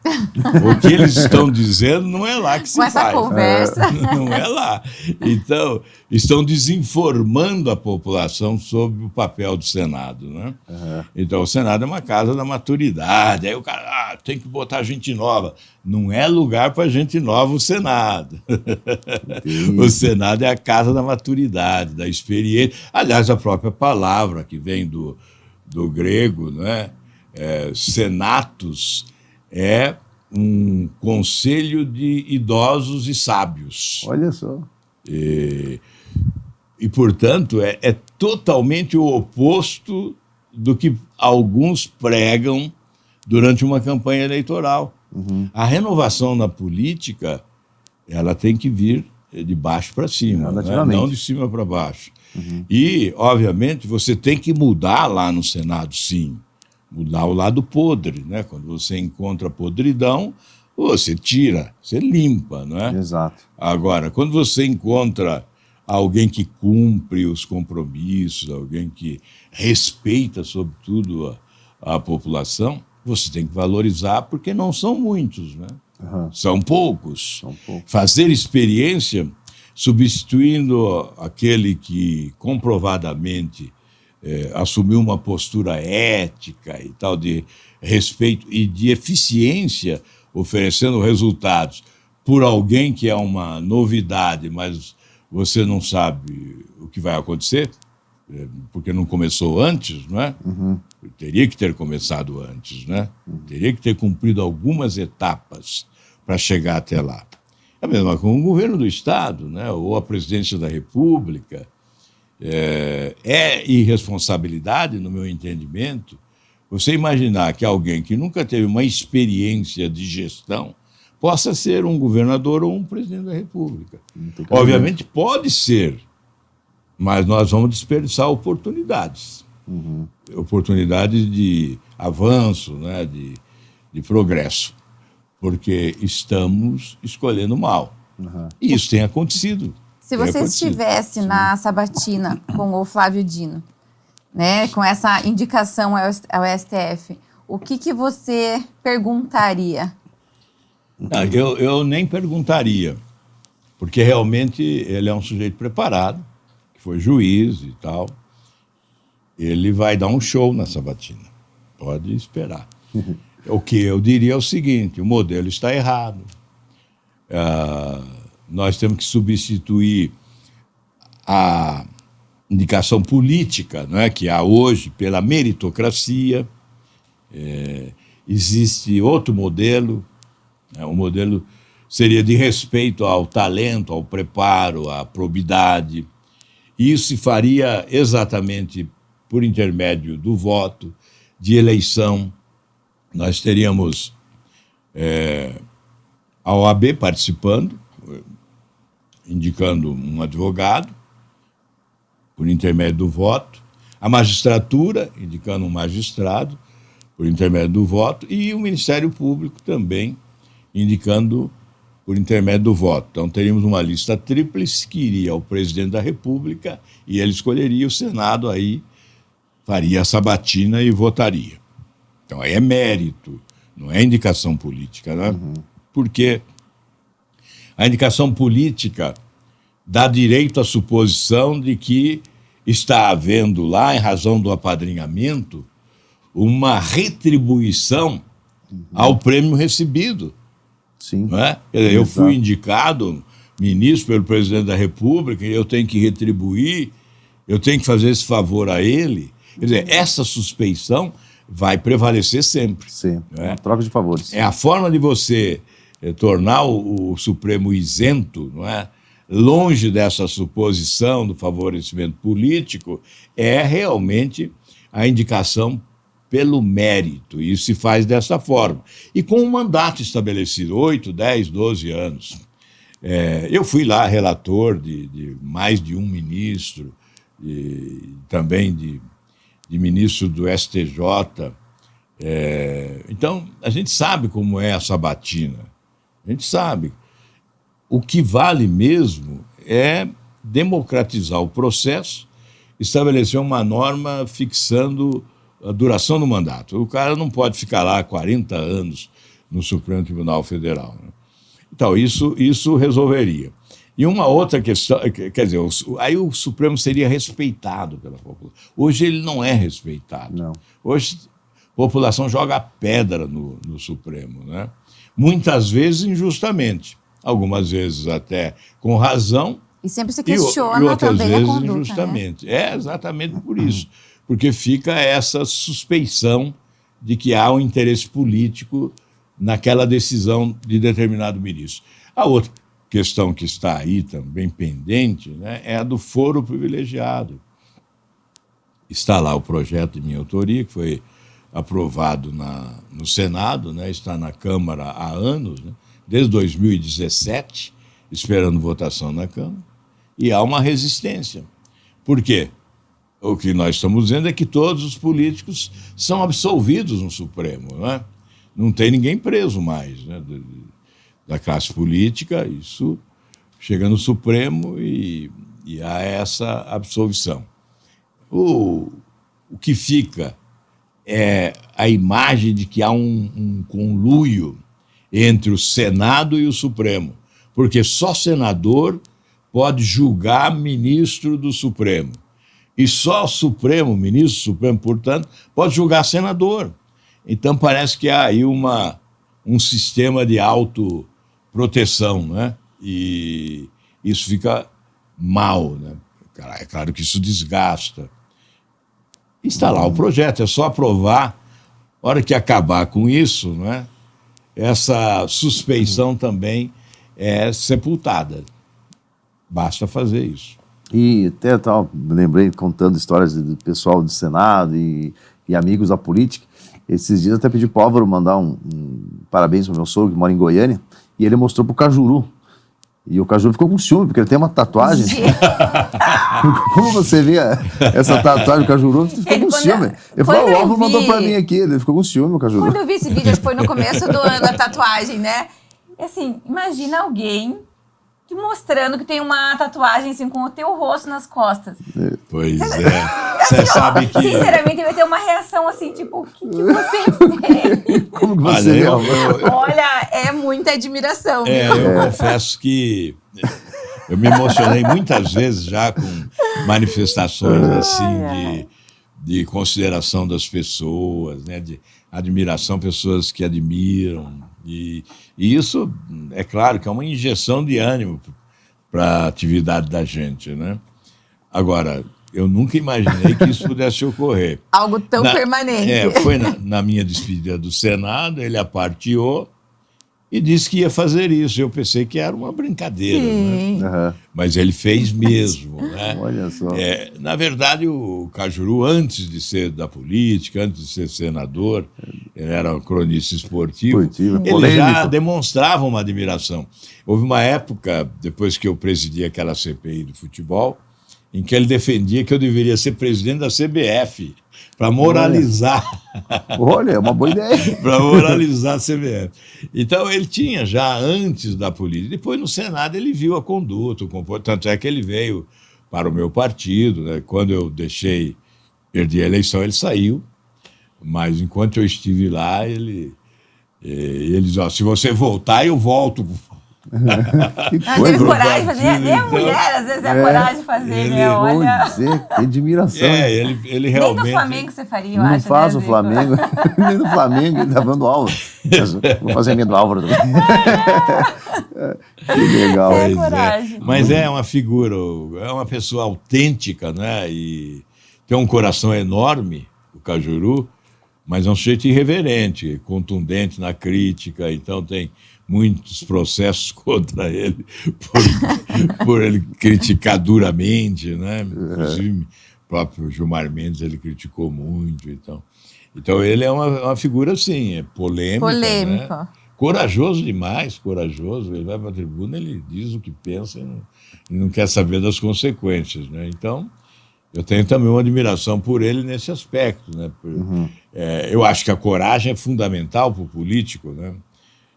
O que eles estão dizendo não é lá que se faz. Com essa conversa. Não é lá. Então, estão desinformando a população sobre o papel do Senado, né? Então, o Senado é uma casa da maturidade. Aí o cara, tem que botar gente nova. Não é lugar para gente nova o Senado. O Senado é a casa da maturidade, da experiência. Aliás, a própria palavra que vem do grego, né? Senatus é um conselho de idosos e sábios. Olha só. E portanto, é totalmente o oposto do que alguns pregam durante uma campanha eleitoral. A renovação na política, ela tem que vir de baixo para cima, né? Gradativamente. Não de cima para baixo. E, obviamente, você tem que mudar lá no Senado, sim. Mudar o lado podre, né? Quando você encontra podridão, você tira, você limpa, não é? Exato. Agora, quando você encontra alguém que cumpre os compromissos, alguém que respeita, sobretudo, a população, você tem que valorizar, porque não são muitos, né? São poucos. São poucos. Fazer experiência substituindo aquele que comprovadamente assumiu uma postura ética e tal, de respeito e de eficiência, oferecendo resultados por alguém que é uma novidade, mas você não sabe o que vai acontecer, porque não começou antes, não é? Teria que ter começado antes, né? Teria que ter cumprido algumas etapas para chegar até lá. É a mesma com o governo do Estado, né? Ou a presidência da República. É irresponsabilidade, no meu entendimento, você imaginar que alguém que nunca teve uma experiência de gestão possa ser um governador ou um presidente da República. Obviamente pode ser, mas nós vamos desperdiçar oportunidades. Oportunidades de avanço, né, de progresso, porque estamos escolhendo mal. E isso tem acontecido. Se você estivesse na sabatina com o Flávio Dino, né, com essa indicação ao STF, o que você perguntaria? Não, eu nem perguntaria, porque realmente ele é um sujeito preparado, que foi juiz e tal. Ele vai dar um show na sabatina, pode esperar. O que eu diria é o seguinte: o modelo está errado. Nós temos que substituir a indicação política, não é, que há hoje, pela meritocracia. Existe outro modelo, né? O modelo seria de respeito ao talento, ao preparo, à probidade. Isso se faria exatamente por intermédio do voto, de eleição. Nós teríamos a OAB participando, indicando um advogado, por intermédio do voto, a magistratura, indicando um magistrado, por intermédio do voto, e o Ministério Público também, indicando por intermédio do voto. Então, teríamos uma lista tríplice que iria ao presidente da República e ele escolheria o Senado, aí faria a sabatina e votaria. Então, aí é mérito, não é indicação política, né? Porque a indicação política dá direito à suposição de que está havendo lá, em razão do apadrinhamento, uma retribuição ao prêmio recebido. Sim. Não é? Quer dizer, eu fui indicado ministro pelo presidente da República e eu tenho que retribuir, eu tenho que fazer esse favor a ele. Quer dizer, essa suspeição vai prevalecer sempre. Sim, Não é? Troca de favores. É a forma de você tornar o Supremo isento, não é? Longe dessa suposição do favorecimento político, é realmente a indicação pelo mérito. E isso se faz dessa forma. E com um mandato estabelecido, 8, 10, 12 anos. Eu fui lá relator de mais de um ministro, também de ministro do STJ. Então, a gente sabe como é a sabatina. A gente sabe. O que vale mesmo é democratizar o processo, estabelecer uma norma fixando a duração do mandato. O cara não pode ficar lá 40 anos no Supremo Tribunal Federal, né? Então, isso resolveria. E uma outra questão, quer dizer, aí o Supremo seria respeitado pela população. Hoje ele não é respeitado. Não. Hoje a população joga pedra no Supremo, né? Muitas vezes injustamente, algumas vezes até com razão. E sempre se E questiona outras também a vezes conduta, injustamente. né? É exatamente por isso. Porque fica essa suspeição de que há um interesse político naquela decisão de determinado ministro. A outra questão que está aí também pendente, né, é a do foro privilegiado. Está lá o projeto de minha autoria, que foi aprovado no Senado, né, está na Câmara há anos, né, desde 2017, esperando votação na Câmara, e há uma resistência. Por quê? O que nós estamos dizendo é que todos os políticos são absolvidos no Supremo, né? Não tem ninguém preso mais, né? Da classe política, isso chega no Supremo e há essa absolvição. O que fica é a imagem de que há um conluio entre o Senado e o Supremo, porque só senador pode julgar ministro do Supremo. E só o Supremo, ministro do Supremo, portanto, pode julgar senador. Então parece que há aí um sistema de autoproteção, né? E isso fica mal, né? É claro que isso desgasta. Está lá o projeto, é só aprovar. A hora que acabar com isso, né? Essa suspeição também é sepultada. Basta fazer isso. E até lembrei contando histórias do pessoal do Senado e amigos da política. Esses dias até pedi para o Álvaro mandar um parabéns para o meu sogro, que mora em Goiânia, e ele mostrou para o Cajuru. E o Cajuru ficou com ciúme, porque ele tem uma tatuagem. Como você vê essa tatuagem do Cajuru, ficou com ciúme. Ele falou, o Álvaro mandou para mim aqui, ele ficou com ciúme, o Cajuru. Quando eu vi esse vídeo, acho que foi no começo do ano, a tatuagem, né? E assim, imagina alguém te mostrando que tem uma tatuagem assim, com o teu rosto nas costas. Pois Assim, Você sabe que... Sinceramente, vai ter uma reação assim, tipo, o que você fez? Como que você vê, Álvaro? Olha, é muita admiração. Eu confesso que eu me emocionei muitas vezes já com manifestações assim de consideração das pessoas, né, de admiração, pessoas que admiram. E isso, é claro, que é uma injeção de ânimo para a atividade da gente, né? Agora, eu nunca imaginei que isso pudesse ocorrer. Algo tão permanente. Foi na minha despedida do Senado, ele aparteou e disse que ia fazer isso. Eu pensei que era uma brincadeira, Sim. né? Uhum. Mas ele fez mesmo, né? Olha só. Na verdade, o Cajuru, antes de ser da política, antes de ser senador, ele era um cronista esportivo, ele polêmico. já demonstrava uma admiração. Houve uma época, depois que eu presidi aquela CPI do futebol, em que ele defendia que eu deveria ser presidente da CBF, para moralizar. Olha, é uma boa ideia. Para moralizar a CBF. Então, ele tinha já antes da política. Depois, no Senado, ele viu a conduta, o comportamento. Tanto é que ele veio para o meu partido, né? Quando eu perdi a eleição, ele saiu. Mas, enquanto eu estive lá, ele disse, se você voltar, eu volto. Teve coragem de fazer, nem a mulher às vezes é coragem de fazer, né? Olha. Dizer, que admiração. Ele realmente... Nem no Flamengo você faria, eu não acho. Não faz né, o Flamengo, nem no Flamengo, ele tá falando do Álvaro. Vou fazer a minha do Álvaro também. Que legal. Coragem. Mas é uma figura, é uma pessoa autêntica, né? E tem um coração enorme, o Cajuru, mas é um sujeito irreverente, contundente na crítica, então tem muitos processos contra ele por ele criticar duramente, né? Inclusive, o próprio Gilmar Mendes ele criticou muito. Então ele é uma figura, assim, polêmica. Né? Corajoso demais, corajoso. Ele vai para a tribuna, ele diz o que pensa e não quer saber das consequências, né? Então, eu tenho também uma admiração por ele nesse aspecto, né? Eu acho que a coragem é fundamental para o político, né?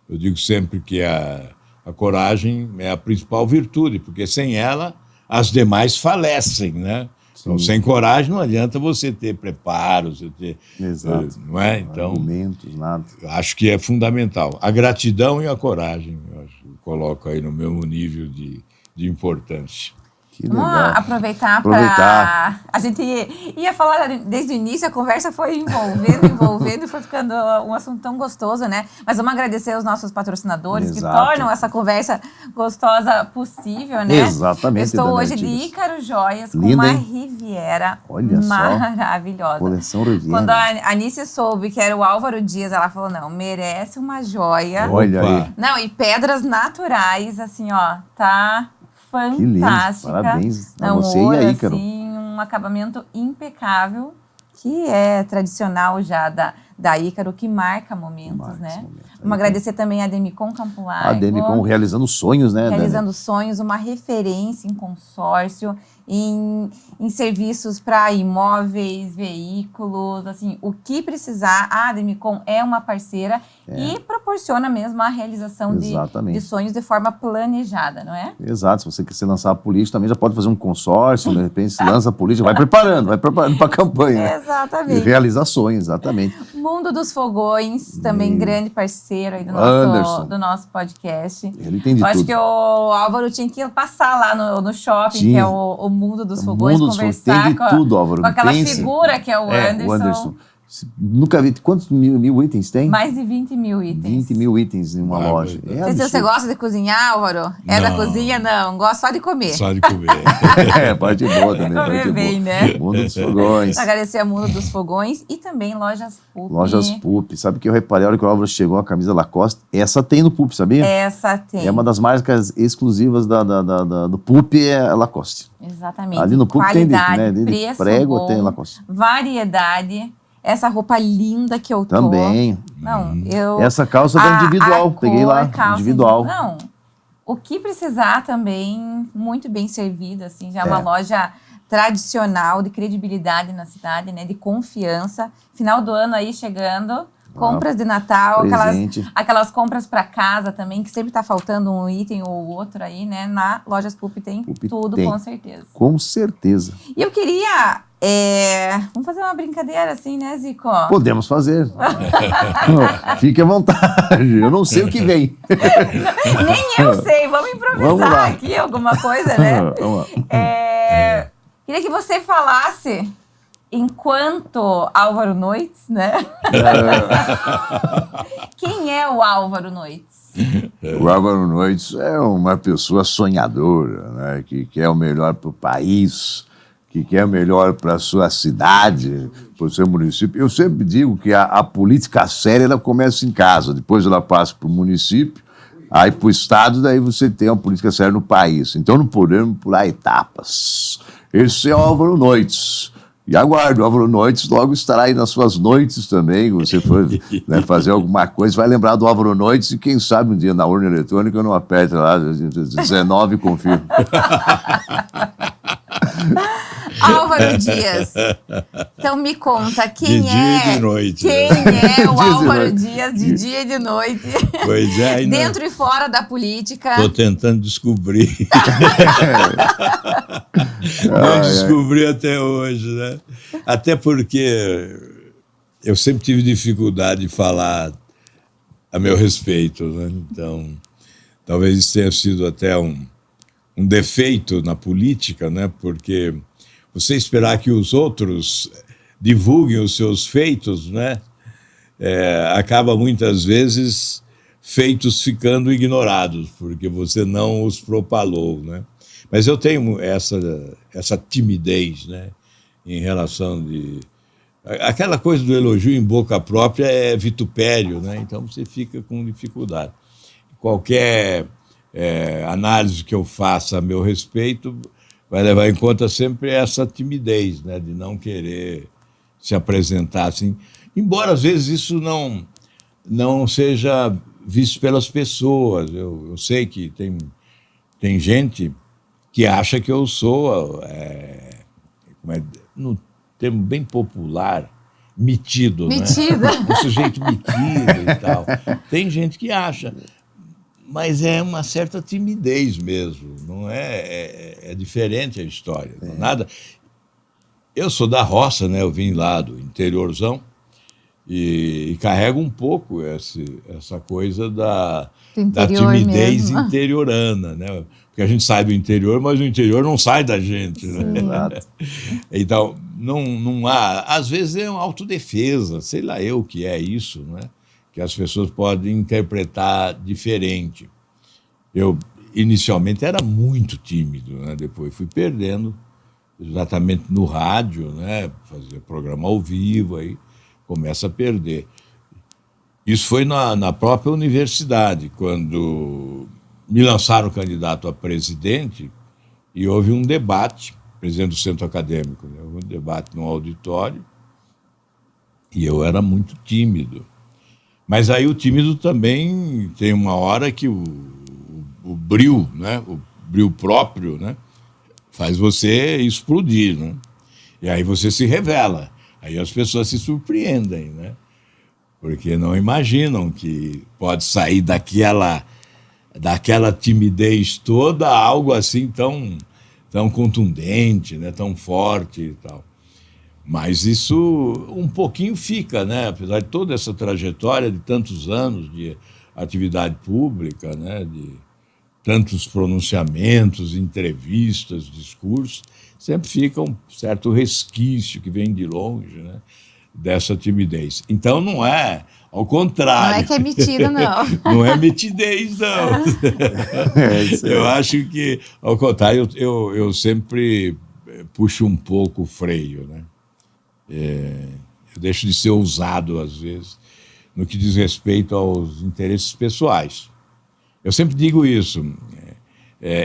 Eu digo sempre que a coragem é a principal virtude, porque sem ela as demais falecem, né? Então, sem coragem não adianta você ter preparo, você ter... Exato. Não é? Então, argumentos, nada. Acho que é fundamental. A gratidão e a coragem, eu coloco aí no mesmo nível de importância. Que legal. Vamos aproveitar para... A gente ia falar desde o início, a conversa foi envolvendo, e foi ficando um assunto tão gostoso, né? Mas vamos agradecer aos nossos patrocinadores que tornam essa conversa gostosa possível, né? Exatamente. Eu estou hoje de Ícaro Joias, com uma Riviera maravilhosa. Coleção Riviera. Quando a Anice soube que era o Álvaro Dias, ela falou, não, merece uma joia. Olha aí. Não, e pedras naturais, assim, ó, tá... fantástica. Que lindo. Parabéns a você ouro, e a Ícaro. Assim, um acabamento impecável, que é tradicional já da da Ícaro, que marca momentos, né? Vamos agradecer também a Demicon Campo Largo. A Demicon realizando sonhos, né? Realizando sonhos, uma referência em consórcio, em serviços para imóveis, veículos, assim, o que precisar, a Demicon é uma parceira e proporciona mesmo a realização de sonhos de forma planejada, não é? Exato, se você quiser lançar a política, também já pode fazer um consórcio, de repente se lança a política, vai preparando para a campanha. Exatamente. E realizar sonhos, exatamente. Mundo dos Fogões, também grande parceiro aí do nosso podcast. Ele entende Eu acho tudo. que o Álvaro tinha que passar lá no shopping, que é o Mundo dos Fogões, conversar tem de tudo, Álvaro. com aquela Pensa. figura que é o Anderson. O Anderson. Nunca vi. Quantos mil itens tem? Mais de 20 mil itens. 20 mil itens em uma loja. Não sei se você gosta de cozinhar, Álvaro. É da cozinha? Não. Gosto só de comer. Só de comer. Parte boa também. Comer bem, né? Mundo dos Fogões. Agradecer a Mundo dos Fogões e também Lojas Pup. Lojas Pup. Sabe que eu reparei, a hora que o Álvaro chegou, a camisa Lacoste, essa tem no Pup, sabia? Essa tem. É uma das marcas exclusivas do Pup, é a Lacoste. Exatamente. Ali no Pup qualidade, tem, né? preço Prego bom, tem Lacoste. Variedade. Essa roupa linda que eu tô. Também. Não, Essa calça da individual, peguei lá, individual. Não, o que precisar também, muito bem servida, assim, já é uma loja tradicional, de credibilidade na cidade, né, de confiança. Final do ano aí chegando, compras de Natal, aquelas compras para casa também, que sempre tá faltando um item ou outro aí, né, na Lojas Pup tem tudo, com certeza. Com certeza. E eu queria... vamos fazer uma brincadeira assim, né, Zico? Podemos fazer. Fique à vontade. Eu não sei o que vem. Nem eu sei. Vamos improvisar aqui alguma coisa, né? Vamos lá. Queria que você falasse, enquanto Álvaro Noites, né? Quem é o Álvaro Noites? O Álvaro Noites é uma pessoa sonhadora, né? Que quer o melhor para o país, que quer melhor para a sua cidade, para o seu município. Eu sempre digo que a política séria ela começa em casa, depois ela passa para o município, aí para o estado, daí você tem uma política séria no país. Então não podemos pular etapas. Esse é o Álvaro Noites. E aguarde, o Álvaro Noites logo estará aí nas suas noites também, você for fazer alguma coisa, vai lembrar do Álvaro Noites e quem sabe um dia na urna eletrônica eu não aperte lá 19 e confirmo. Álvaro Dias. Então me conta, quem de dia e de noite. Quem é o Álvaro Dias de dia e de noite? Pois é. Ainda dentro e fora da política. Estou tentando descobrir. Não descobri até hoje, né? Até porque eu sempre tive dificuldade de falar a meu respeito, né? Então, talvez isso tenha sido até um defeito na política, né? Porque você esperar que os outros divulguem os seus feitos, né? Acaba muitas vezes feitos ficando ignorados, porque você não os propalou, né? Mas eu tenho essa timidez, né? Em relação de... Aquela coisa do elogio em boca própria é vitupério, né? Então você fica com dificuldade. Qualquer análise que eu faça a meu respeito vai levar em conta sempre essa timidez, né? De não querer se apresentar assim. Embora, às vezes, isso não seja visto pelas pessoas. Eu sei que tem gente que acha que eu sou, no termo bem popular, metido. Metida. Né? Um sujeito metido e tal. Tem gente que acha, mas é uma certa timidez mesmo, não é diferente a história, não nada. Eu sou da roça, né? Eu vim lá do interiorzão e carrego um pouco essa coisa da timidez mesmo. Interiorana, né? Porque a gente sai do interior, mas o interior não sai da gente, né? Então, não há... Às vezes é uma autodefesa, sei lá eu o que é isso, né? Que as pessoas podem interpretar diferente. Eu, inicialmente, era muito tímido, né? Depois fui perdendo, exatamente no rádio, né? Fazer programa ao vivo, aí começa a perder. Isso foi na própria universidade, quando me lançaram candidato a presidente e houve um debate, presidente do centro acadêmico, né? Houve um debate no auditório E eu era muito tímido. Mas aí o tímido também tem uma hora que o bril, né? O bril próprio, né? Faz você explodir, né? E aí você se revela. Aí as pessoas se surpreendem, né? Porque não imaginam que pode sair daquela timidez toda algo assim tão contundente, né? Tão forte e tal. Mas isso um pouquinho fica, né? Apesar de toda essa trajetória de tantos anos de atividade pública, né? De tantos pronunciamentos, entrevistas, discursos, sempre fica um certo resquício que vem de longe, né? Dessa timidez. Então não é, ao contrário. Não é que é metido, não. Não é metidez, não. Eu acho que, ao contrário, eu sempre puxo um pouco o freio, né? Eu deixo de ser ousado, às vezes, no que diz respeito aos interesses pessoais. Eu sempre digo isso.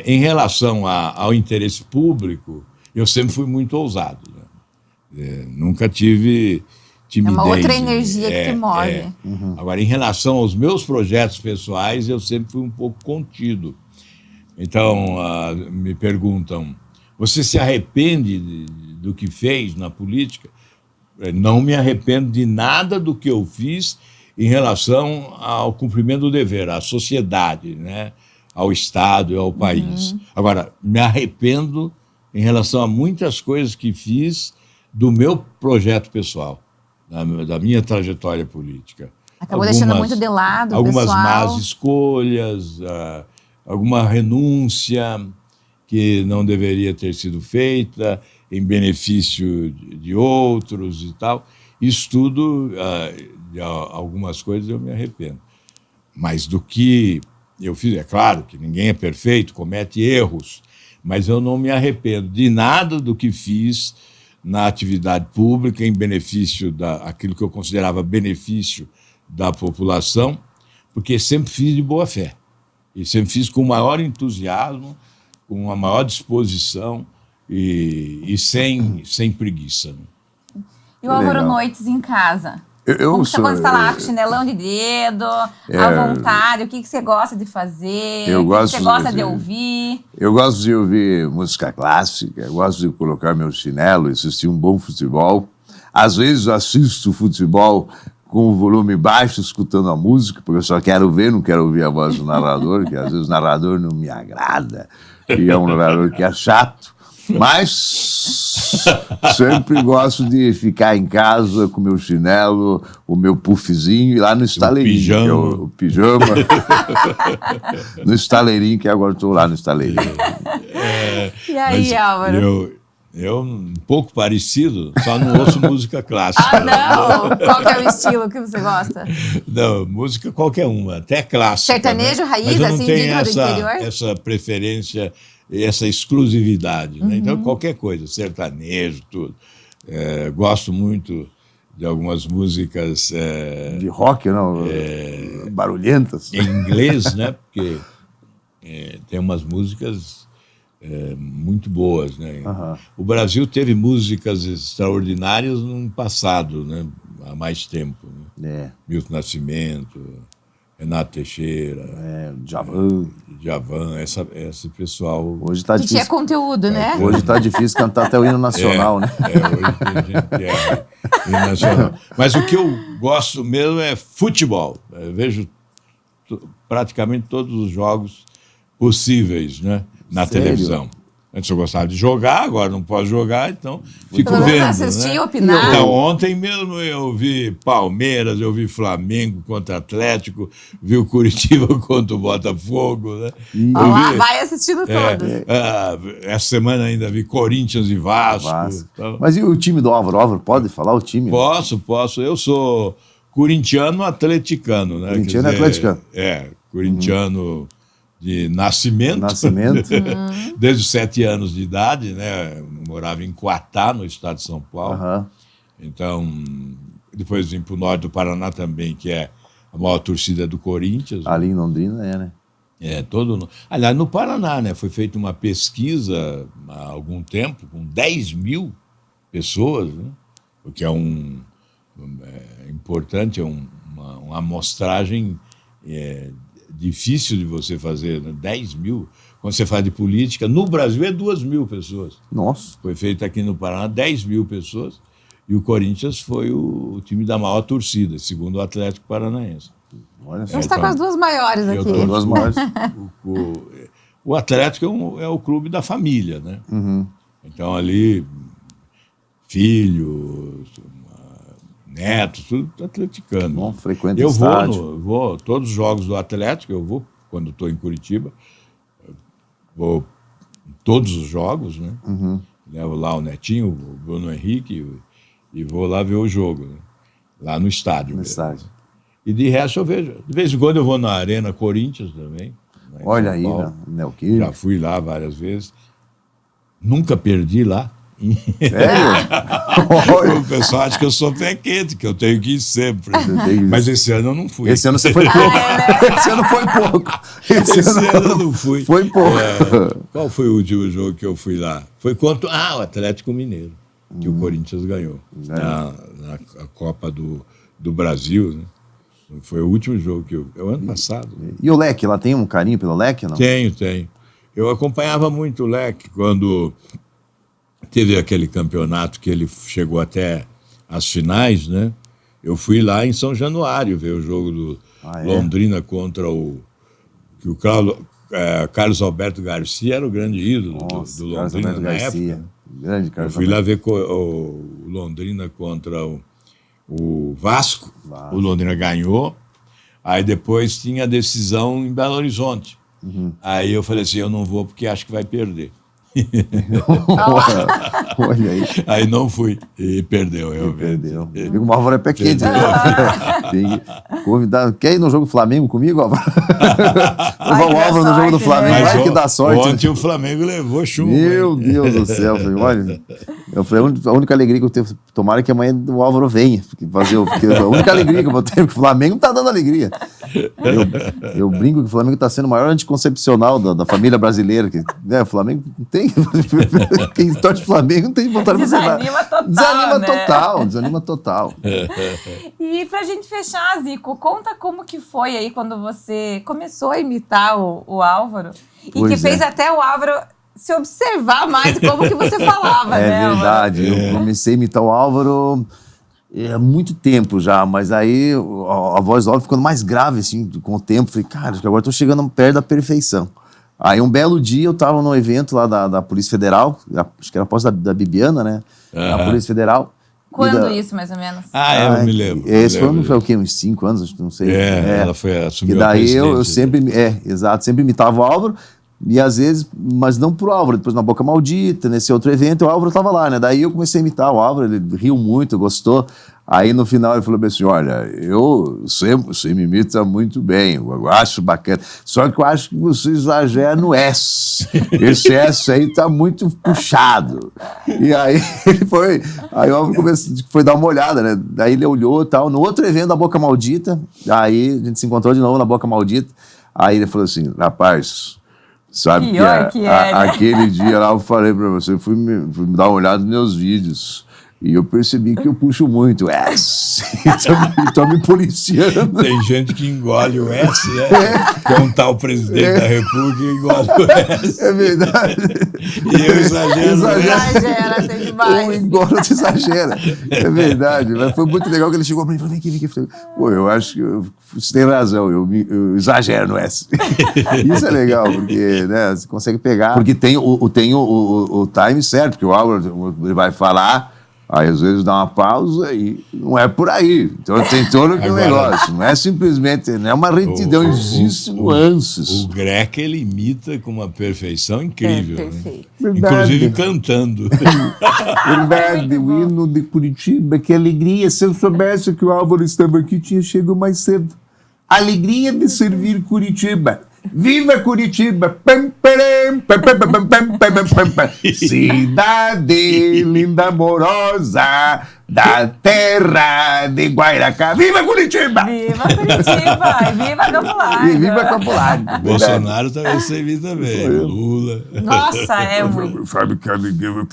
Em relação ao interesse público, eu sempre fui muito ousado, né? Nunca tive timidez. É uma outra energia que te move. Agora, em relação aos meus projetos pessoais, eu sempre fui um pouco contido. Então, me perguntam, você se arrepende do que fez na política? Não me arrependo de nada do que eu fiz em relação ao cumprimento do dever, à sociedade, né? Ao Estado e ao país. Agora, me arrependo em relação a muitas coisas que fiz do meu projeto pessoal, da minha trajetória política. Acabou deixando muito de lado o algumas pessoal. más escolhas, alguma renúncia que não deveria ter sido feita em benefício de outros e tal. Isso tudo, de algumas coisas eu me arrependo. Mas do que eu fiz, é claro que ninguém é perfeito, comete erros, mas eu não me arrependo de nada do que fiz na atividade pública em benefício daquilo que eu considerava benefício da população, porque sempre fiz de boa fé. E sempre fiz com o maior entusiasmo, com a maior disposição e sem preguiça. E o Álvaro Noites em casa? Quando você está lá com chinelão de dedo, à vontade, o que você gosta de fazer, o que você gosta de ouvir? Eu gosto de ouvir música clássica, eu gosto de colocar meu chinelo e assistir um bom futebol. Às vezes eu assisto futebol com o volume baixo, escutando a música, porque eu só quero ver, não quero ouvir a voz do narrador, que às vezes o narrador não me agrada, e é um narrador que é chato. Mas sempre gosto de ficar em casa com meu chinelo, o meu puffzinho e lá no estaleirinho. O pijama. No estaleirinho, que agora estou lá no estaleirinho. E aí, Álvaro? Eu um pouco parecido, só não ouço música clássica. Não! Qual que é o estilo que você gosta? Não, música qualquer uma, até clássica. Sertanejo, né? raiz, mas eu não assim, tenho do interior? essa preferência, essa exclusividade. Né? Então, qualquer coisa, sertanejo, tudo. Gosto muito de algumas músicas... de rock, não? Barulhentas. Em inglês, né? Porque tem umas músicas muito boas, né? O Brasil teve músicas extraordinárias no passado, né? Há mais tempo. Né? Milton Nascimento, Renato Teixeira, Djavan, esse pessoal... Hoje tá difícil. Tinha conteúdo, né? Hoje está difícil cantar até o hino nacional, né? Hoje tem gente que é hino nacional. Mas o que eu gosto mesmo é futebol. Eu vejo praticamente todos os jogos possíveis, né? Na televisão. Antes eu gostava de jogar, agora não posso jogar, então fico vendo. Assistir, né? opinar. Então, ontem mesmo eu vi Palmeiras, eu vi Flamengo contra Atlético, vi o Curitiba contra o Botafogo. Né? Vai assistindo todos. Essa semana ainda vi Corinthians e Vasco. Então... Mas e o time do Álvaro? Álvaro, pode falar o time? Posso. Eu sou corintiano atleticano. Né? Corintiano e atleticano. Corintiano... de nascimento. Desde os 7 anos de idade, né? Eu morava em Coatá, no estado de São Paulo. Então, depois vim para o norte do Paraná também, que é a maior torcida do Corinthians. Ali em Londrina, né? Aliás, no Paraná, né? Foi feita uma pesquisa há algum tempo, com 10 mil pessoas, né? O que é é importante, é uma amostragem difícil de você fazer, né? 10 mil. Quando você fala de política, no Brasil é 2.000 pessoas. Nossa. Foi feito aqui no Paraná 10 mil pessoas e o Corinthians foi o time da maior torcida, segundo o Atlético Paranaense. Olha A só. gente está com as duas maiores aqui. Duas maiores. O Atlético é o clube da família, né? Uhum. Então ali, filhos, netos, tudo atleticano. Bom, frequenta Eu estádio. vou todos os jogos do Atlético, eu vou quando estou em Curitiba, vou em todos os jogos, né? Uhum. Levo lá o Netinho, o Bruno Henrique e vou lá ver o jogo, né? Lá no estádio. No mesmo. estádio. E de resto eu vejo. De vez em quando eu vou na Arena Corinthians também. Lá em Olha São aí, Paulo. né? Neoquírio. Já fui lá várias vezes. Nunca perdi lá. Sério? O pessoal acha que eu sou pé quente, que eu tenho que ir sempre. tenho- Mas esse ano eu não fui. Esse ano você foi pouco. Esse ano foi pouco. Esse ano eu não fui. Foi pouco. Qual foi o último jogo que eu fui lá? Foi contra o Atlético Mineiro, que o Corinthians ganhou. Na Copa do Brasil, né? Foi o último jogo que eu... É o ano passado. Né? E o Leque, lá tem um carinho pelo Leque, não? Tenho. Eu acompanhava muito o Leque quando teve aquele campeonato que ele chegou até as finais, né? Eu fui lá em São Januário ver o jogo do Londrina contra que o Carlos Alberto Garcia era o grande ídolo Nossa, do Carlos Londrina Alberto na Garcia. época. Grande Eu Carlos fui lá Alberto. ver o Londrina contra o Vasco. Vasco. O Londrina ganhou. Aí depois tinha a decisão em Belo Horizonte. Aí eu falei assim, eu não vou porque acho que vai perder. Olha aí. Aí não fui e perdeu. Perdeu. Viu como o Álvaro é pé quente, né? Tem que convidar. Quer ir no jogo do Flamengo comigo, Álvaro? Levar o Álvaro no jogo do Flamengo. Mas Vai que dá sorte. Ontem o Flamengo levou chumbo. Meu Deus do céu. Olha, eu falei, a única alegria que eu tenho, tomara que amanhã o Álvaro venha. Porque a única alegria que eu vou ter, porque o Flamengo não tá dando alegria. Eu brinco que o Flamengo tá sendo o maior anticoncepcional da família brasileira. Que, né, o Flamengo não tem. Quem torce Flamengo não tem vontade de fazer nada. Desanima total. E pra gente fechar, Zico, conta como que foi aí quando você começou a imitar o Álvaro e Pois que fez até o Álvaro se observar mais como que você falava, É né? verdade. Eu comecei a imitar o Álvaro há muito tempo já, mas aí a voz do Álvaro ficando mais grave assim, com o tempo. Falei, cara, acho que agora estou chegando perto da perfeição. Aí um belo dia eu estava num evento lá da Polícia Federal, acho que era a posse da Bibiana, né? Da Polícia Federal. Quando isso, mais ou menos? Eu me lembro. Esse foi o quê? Uns 5 anos? Não sei. Ela foi assumir E daí eu sempre, sempre imitava o Álvaro, e às vezes, mas não pro Álvaro, depois na Boca Maldita, nesse outro evento, o Álvaro tava lá, né? Daí eu comecei a imitar o Álvaro, ele riu muito, gostou. Aí no final ele falou assim, olha, você me imita muito bem, eu acho bacana, só que eu acho que você exagera no S. Esse S aí tá muito puxado. E aí aí o Álvaro foi dar uma olhada, né? Daí ele olhou e tal, no outro evento da Boca Maldita, aí a gente se encontrou de novo na Boca Maldita, aí ele falou assim, rapaz, sabe que aquele dia lá eu falei pra você, fui me dar uma olhada nos meus vídeos. E eu percebi que eu puxo muito S. Então me policiando. Tem gente que engole o S, né? Que é um tal presidente da República que engole o S. É verdade. E eu exagero. Exagera, tem demais. Ou engole, tu exagera. É verdade. Mas foi muito legal que ele chegou pra mim e falou, vem aqui. Falei, pô, eu acho que você tem razão, eu exagero no S. Isso é legal, porque né, você consegue pegar. Porque tem o time certo, porque o Álvaro ele vai falar. Aí, às vezes, dá uma pausa e não é por aí. Então, tem todo aquele negócio. Não é simplesmente... Não é uma retidão, existem nuances. O Greca, ele imita com uma perfeição incrível. Perfeito. Né? Inclusive cantando. Verdade, o hino de Curitiba, que alegria. Se eu soubesse que o Álvaro estava aqui, tinha chegado mais cedo. Alegria de servir Curitiba. Viva Curitiba! Pam, param, pam, pam, pam, pam, pam, pam, pam, pam. Cidade linda, amorosa, da terra de Guairacá. Viva Curitiba! Viva Curitiba! E viva Campo Largo! E viva Campo Largo! Bolsonaro também serviu também. Lula. Nossa, é muito. Sabe, cara,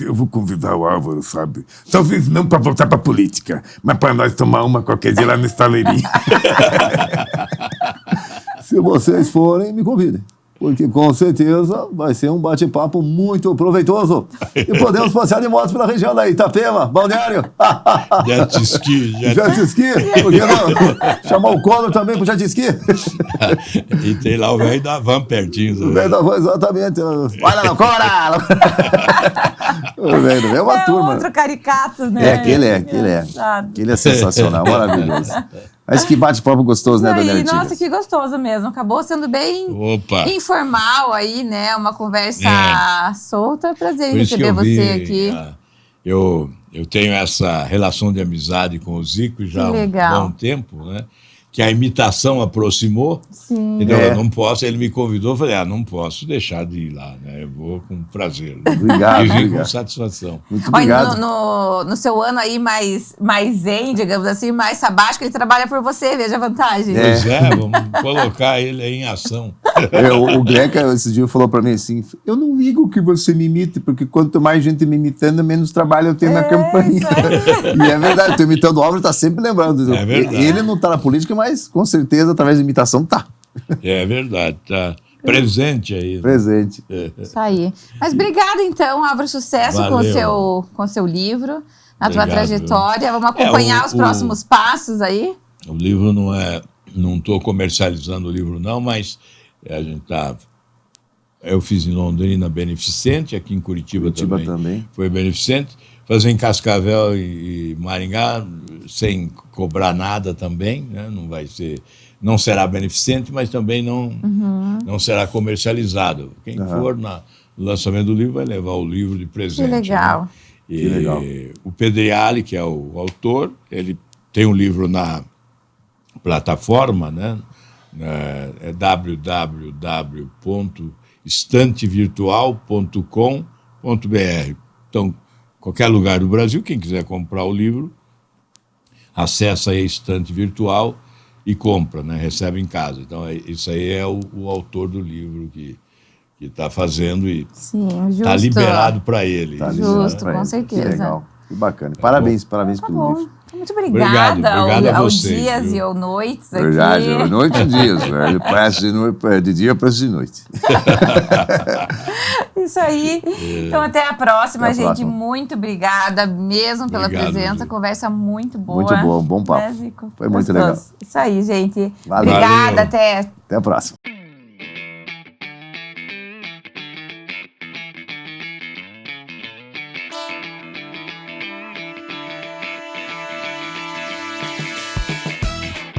eu vou convidar o Álvaro, sabe? Talvez não para voltar para política, mas para nós tomar uma qualquer dia lá no estaleirinho. Se vocês forem, me convidem. Porque com certeza vai ser um bate-papo muito proveitoso. E podemos passear de motos pela região da Itapema, Balneário. Jet ski. Jet ski? Por que não? Chamar o Collor também pro jet ski? E tem lá o velho da van pertinho. O velho da van, exatamente. Olha lá, Cora! O velho é uma turma. Outro caricato, né? Aquele é sensacional, maravilhoso. Mas que bate-papo gostoso, né, Daniela Artigas? Nossa, que gostoso mesmo. Acabou sendo bem informal aí, né? Uma conversa solta. Prazer em receber você aqui. Eu tenho essa relação de amizade com o Zico já há um bom tempo, né? Que a imitação aproximou. Sim. Então, eu não posso, ele me convidou, eu falei, não posso deixar de ir lá, né? Eu vou com prazer. Obrigado. E vim com satisfação. Muito obrigado. No seu ano aí mais zen, digamos assim, mais sabático, ele trabalha por você, veja a vantagem. Pois vamos colocar ele aí em ação. O Greca, esse dia, falou pra mim assim, eu não ligo que você me imite, porque quanto mais gente me imitando, menos trabalho eu tenho na campanha. E é verdade, tô imitando o Álvaro, tá sempre lembrando. É verdade. Ele não tá na política, mas com certeza, através da imitação, tá. É verdade, tá presente aí. Presente. Isso aí. Mas obrigada, então, Álvaro, sucesso com o seu livro, na tua trajetória. Vamos acompanhar os próximos passos aí. O livro não estou comercializando o livro não, mas a gente tá... Eu fiz em Londrina beneficente, aqui em Curitiba também foi beneficente. Fazer em Cascavel e Maringá sem cobrar nada também, né? Não será beneficente, mas também não será comercializado. Quem for no lançamento do livro vai levar o livro de presente. Que legal. Né? Que legal. O Pedriali, que é o autor, ele tem um livro na plataforma, né? É www.estantevirtual.com.br. Então, qualquer lugar do Brasil, quem quiser comprar o livro, acessa aí a Estante Virtual e compra, né? Recebe em casa. Então, isso aí é o autor do livro que está fazendo e está liberado para ele. Tá justo, com certeza. Que legal, que bacana. Parabéns pelo livro. Muito obrigada ao você, Dias e ao Noites aqui. Verdade, noite e dias. Ele parece de dia, parece de noite. Isso aí. Então, até a próxima, gente. Muito obrigada mesmo pela presença. Zico. Conversa muito boa. Muito boa, bom papo. Zico? Foi muito legal. Isso aí, gente. Valeu. Obrigada, até a próxima.